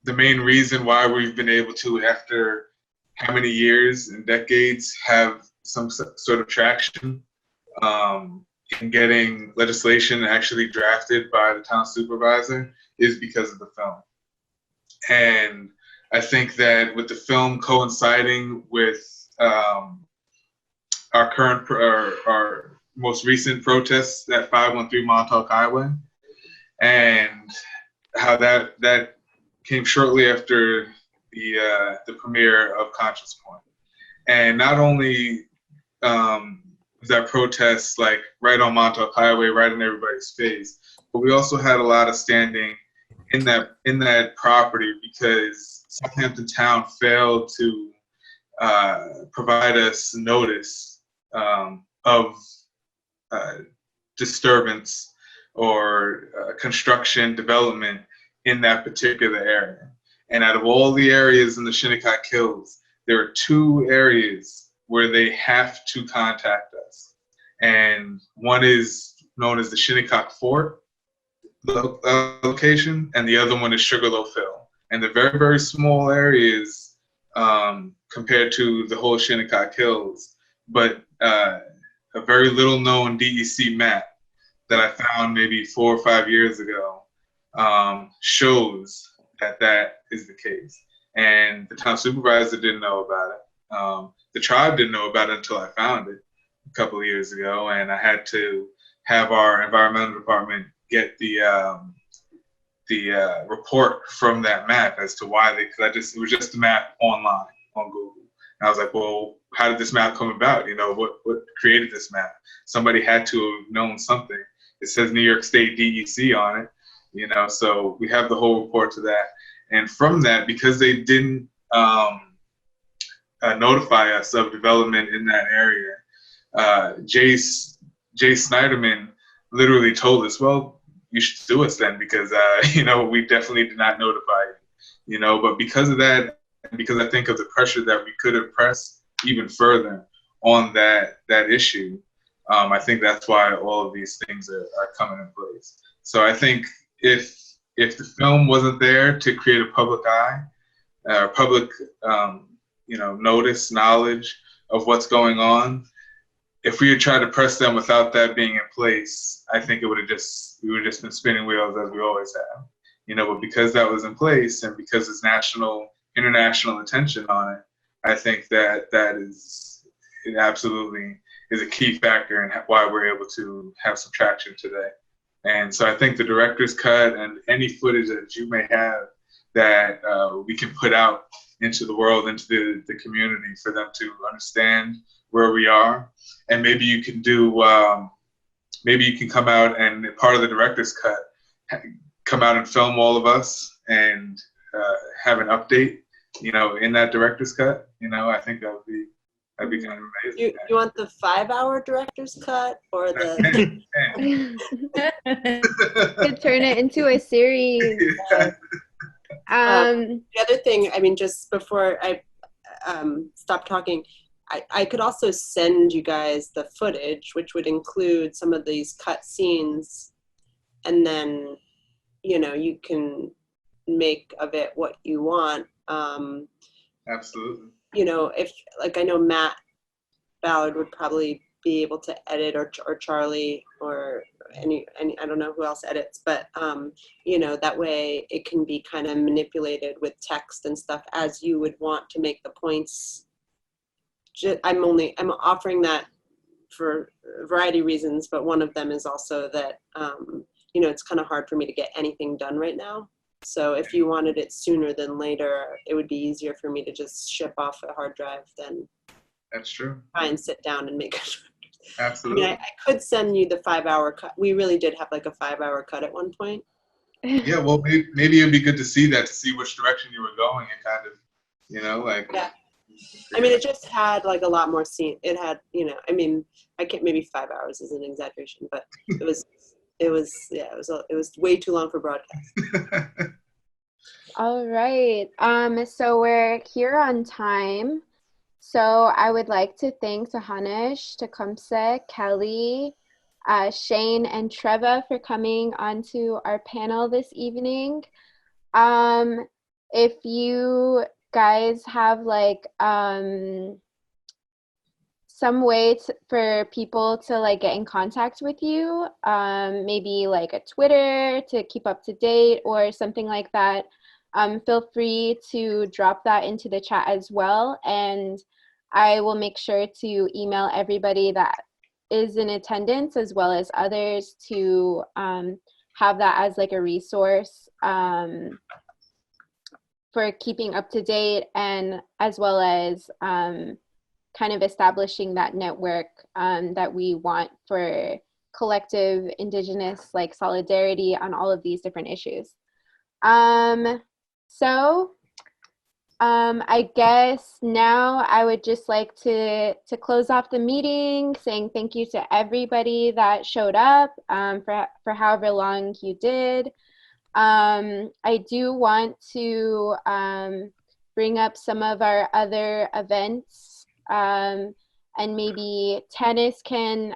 the main reason why we've been able to, after how many years and decades, have some sort of traction in getting legislation actually drafted by the town supervisor is because of the film. And I think that with the film coinciding with our most recent protests at 513 Montauk Highway, and how that came shortly after the premiere of Conscience Point. And not only was that protest like right on Montauk Highway, right in everybody's face, but we also had a lot of standing in that property because Southampton Town failed to provide us notice of disturbance or construction development in that particular area. And out of all the areas in the Shinnecock Hills, there are 2 areas where they have to contact us. And one is known as the Shinnecock Fort location, and the other one is Sugarloaf Hill. And they're very, very small areas compared to the whole Shinnecock Hills, but a very little known DEC map that I found maybe 4 or 5 years ago shows that is the case. And the town supervisor didn't know about it. The tribe didn't know about it until I found it a couple of years ago, and I had to have our environmental department get the report from that map as to why it was just a map online on Google. And I was like, well, how did this map come about? You know, what created this map? Somebody had to have known something. It says New York State DEC on it, you know, so we have the whole report to that. And from that, because they didn't notify us of development in that area, Jay Snyderman literally told us, well, you should sue us then, because, you know, we definitely did not notify you, you know, but because of that, because I think of the pressure that we could have pressed even further on that issue, I think that's why all of these things are coming in place. So I think if the film wasn't there to create a public eye, public, notice, knowledge of what's going on. If we had tried to press them without that being in place, I think we would have just been spinning wheels as we always have. But because that was in place and because it's international attention on it, I think it absolutely is a key factor in why we're able to have some traction today. And so I think the director's cut and any footage that you may have that we can put out into the world, into the community for them to understand where we are. And maybe you can come out and part of the director's cut, come out and film all of us and have an update, in that director's cut. I think that'd be kind of amazing. You want the 5-hour director's cut or the? Could turn it into a series. The other thing, just before I stop talking, I could also send you guys the footage, which would include some of these cut scenes, and then, you can make of it what you want. Absolutely. If, I know Matt Ballard would probably be able to edit, or Charlie, or any I don't know who else edits, but that way it can be kind of manipulated with text and stuff as you would want to make the points. I'm offering that for a variety of reasons, but one of them is also that it's kind of hard for me to get anything done right now. So if you wanted it sooner than later, it would be easier for me to just ship off a hard drive than that's true. Try and sit down and make it. Absolutely. I could send you the 5-hour cut. We really did have a 5-hour cut at one point. Yeah, well, maybe it'd be good to see that, to see which direction you were going, and kind of, Yeah. It just had a lot more scene. It had, I can't. Maybe 5 hours is an exaggeration, but it was way too long for broadcast. All right. So we're here on time. So I would like to thank Tahanish, Tecumseh, Kelly, Shane, and Treva for coming onto our panel this evening. If you guys have some way for people to get in contact with you, maybe a Twitter to keep up to date or something like that, feel free to drop that into the chat as well, and I will make sure to email everybody that is in attendance as well as others to have that as a resource for keeping up to date, and as well as kind of establishing that network that we want for collective Indigenous solidarity on all of these different issues. I guess now I would just like to close off the meeting saying thank you to everybody that showed up for however long you did. I do want to bring up some of our other events, and maybe Tennis can,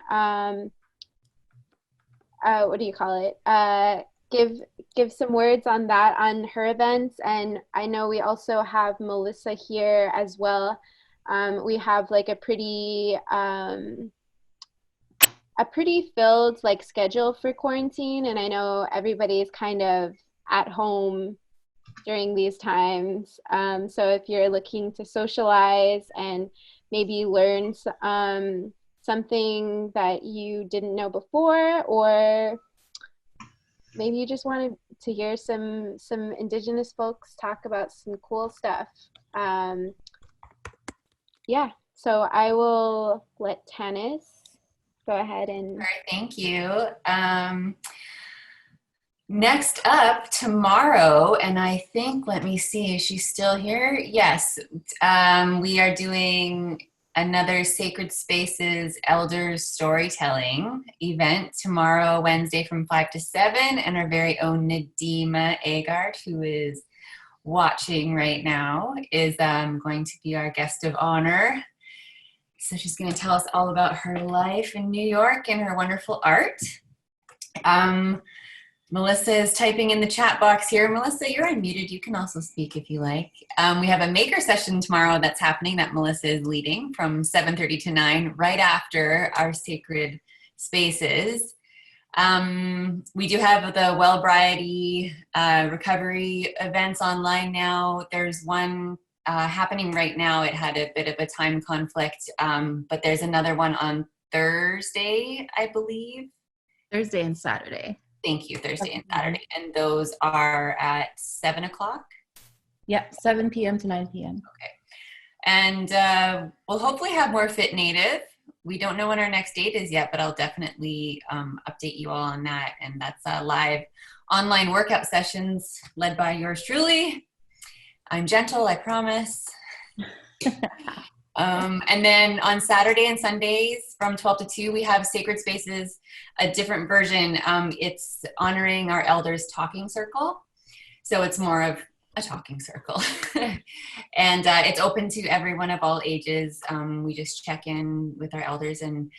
give some words on that, on her events. And I know we also have Melissa here as well. We have a pretty filled schedule for quarantine, and I know everybody is kind of at home during these times. So if you're looking to socialize and maybe learn something that you didn't know before, or maybe you just wanted to hear some Indigenous folks talk about some cool stuff. Yeah, so I will let Tanis go ahead and... All right, thank you. Next up tomorrow, and I think, let me see, is she still here? Yes, we are doing another Sacred Spaces Elders Storytelling event tomorrow, Wednesday from 5 to 7, and our very own Nadima Agard, who is watching right now, is going to be our guest of honor. So she's going to tell us all about her life in New York and her wonderful art. Melissa is typing in the chat box here. Melissa, you're unmuted. You can also speak if you like. We have a maker session tomorrow that's happening that Melissa is leading from 7:30 to 9, right after our sacred spaces. We do have the Wellbriety recovery events online now. There's one happening right now. It had a bit of a time conflict, but there's another one on Thursday, I believe. Thursday and Saturday. Thank you, Thursday and Saturday. And those are at 7 o'clock? Yep, 7 p.m. to 9 p.m. Okay. And we'll hopefully have more Fit Native. We don't know when our next date is yet, but I'll definitely update you all on that. And that's live online workout sessions led by yours truly. I'm gentle, I promise. And then on Saturday and Sundays from 12 to 2, we have Sacred Spaces, a different version. It's honoring our elders talking circle. So it's more of a talking circle. And it's open to everyone of all ages. We just check in with our elders and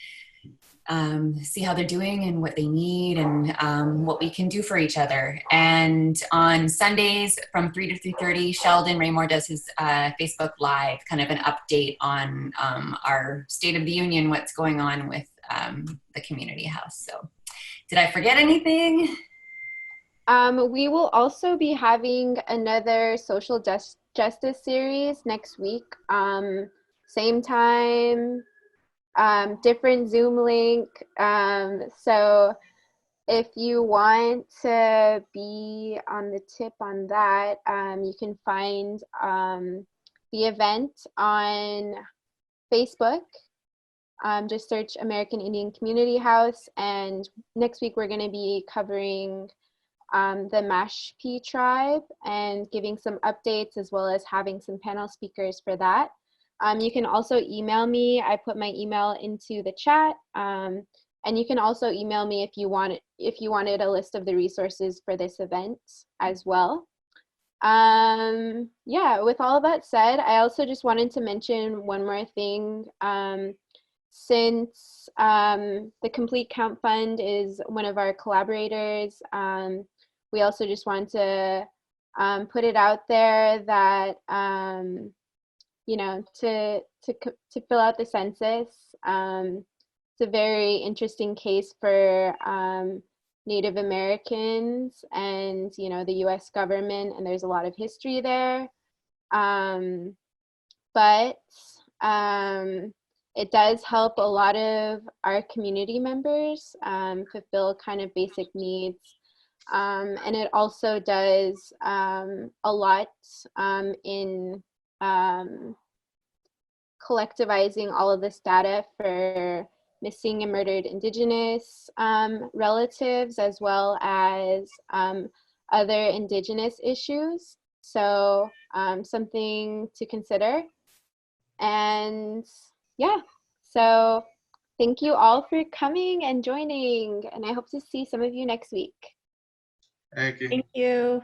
see how they're doing and what they need and what we can do for each other. And on Sundays from 3 to 3:30, Sheldon Raymore does his Facebook Live, kind of an update on our State of the Union, what's going on with the community house. So did I forget anything? We will also be having another social justice series next week. Same time, different Zoom link. So if you want to be on the tip on that, you can find the event on Facebook. Just search American Indian Community House, and next week we're going to be covering the Mashpee tribe and giving some updates, as well as having some panel speakers for that. You can also email me. I put my email into the chat, and you can also email me if you wanted a list of the resources for this event as well. Yeah, with all of that said, I also just wanted to mention one more thing. Since the Complete Count Fund is one of our collaborators, we also just want to put it out there that you know, to fill out the census. It's a very interesting case for Native Americans and, you know, the U.S. government, and there's a lot of history there. But it does help a lot of our community members fulfill kind of basic needs. And it also does a lot in collectivizing all of this data for missing and murdered Indigenous relatives, as well as other Indigenous issues. So something to consider. And yeah, so thank you all for coming and joining, and I hope to see some of you next week. Thank you. Thank you.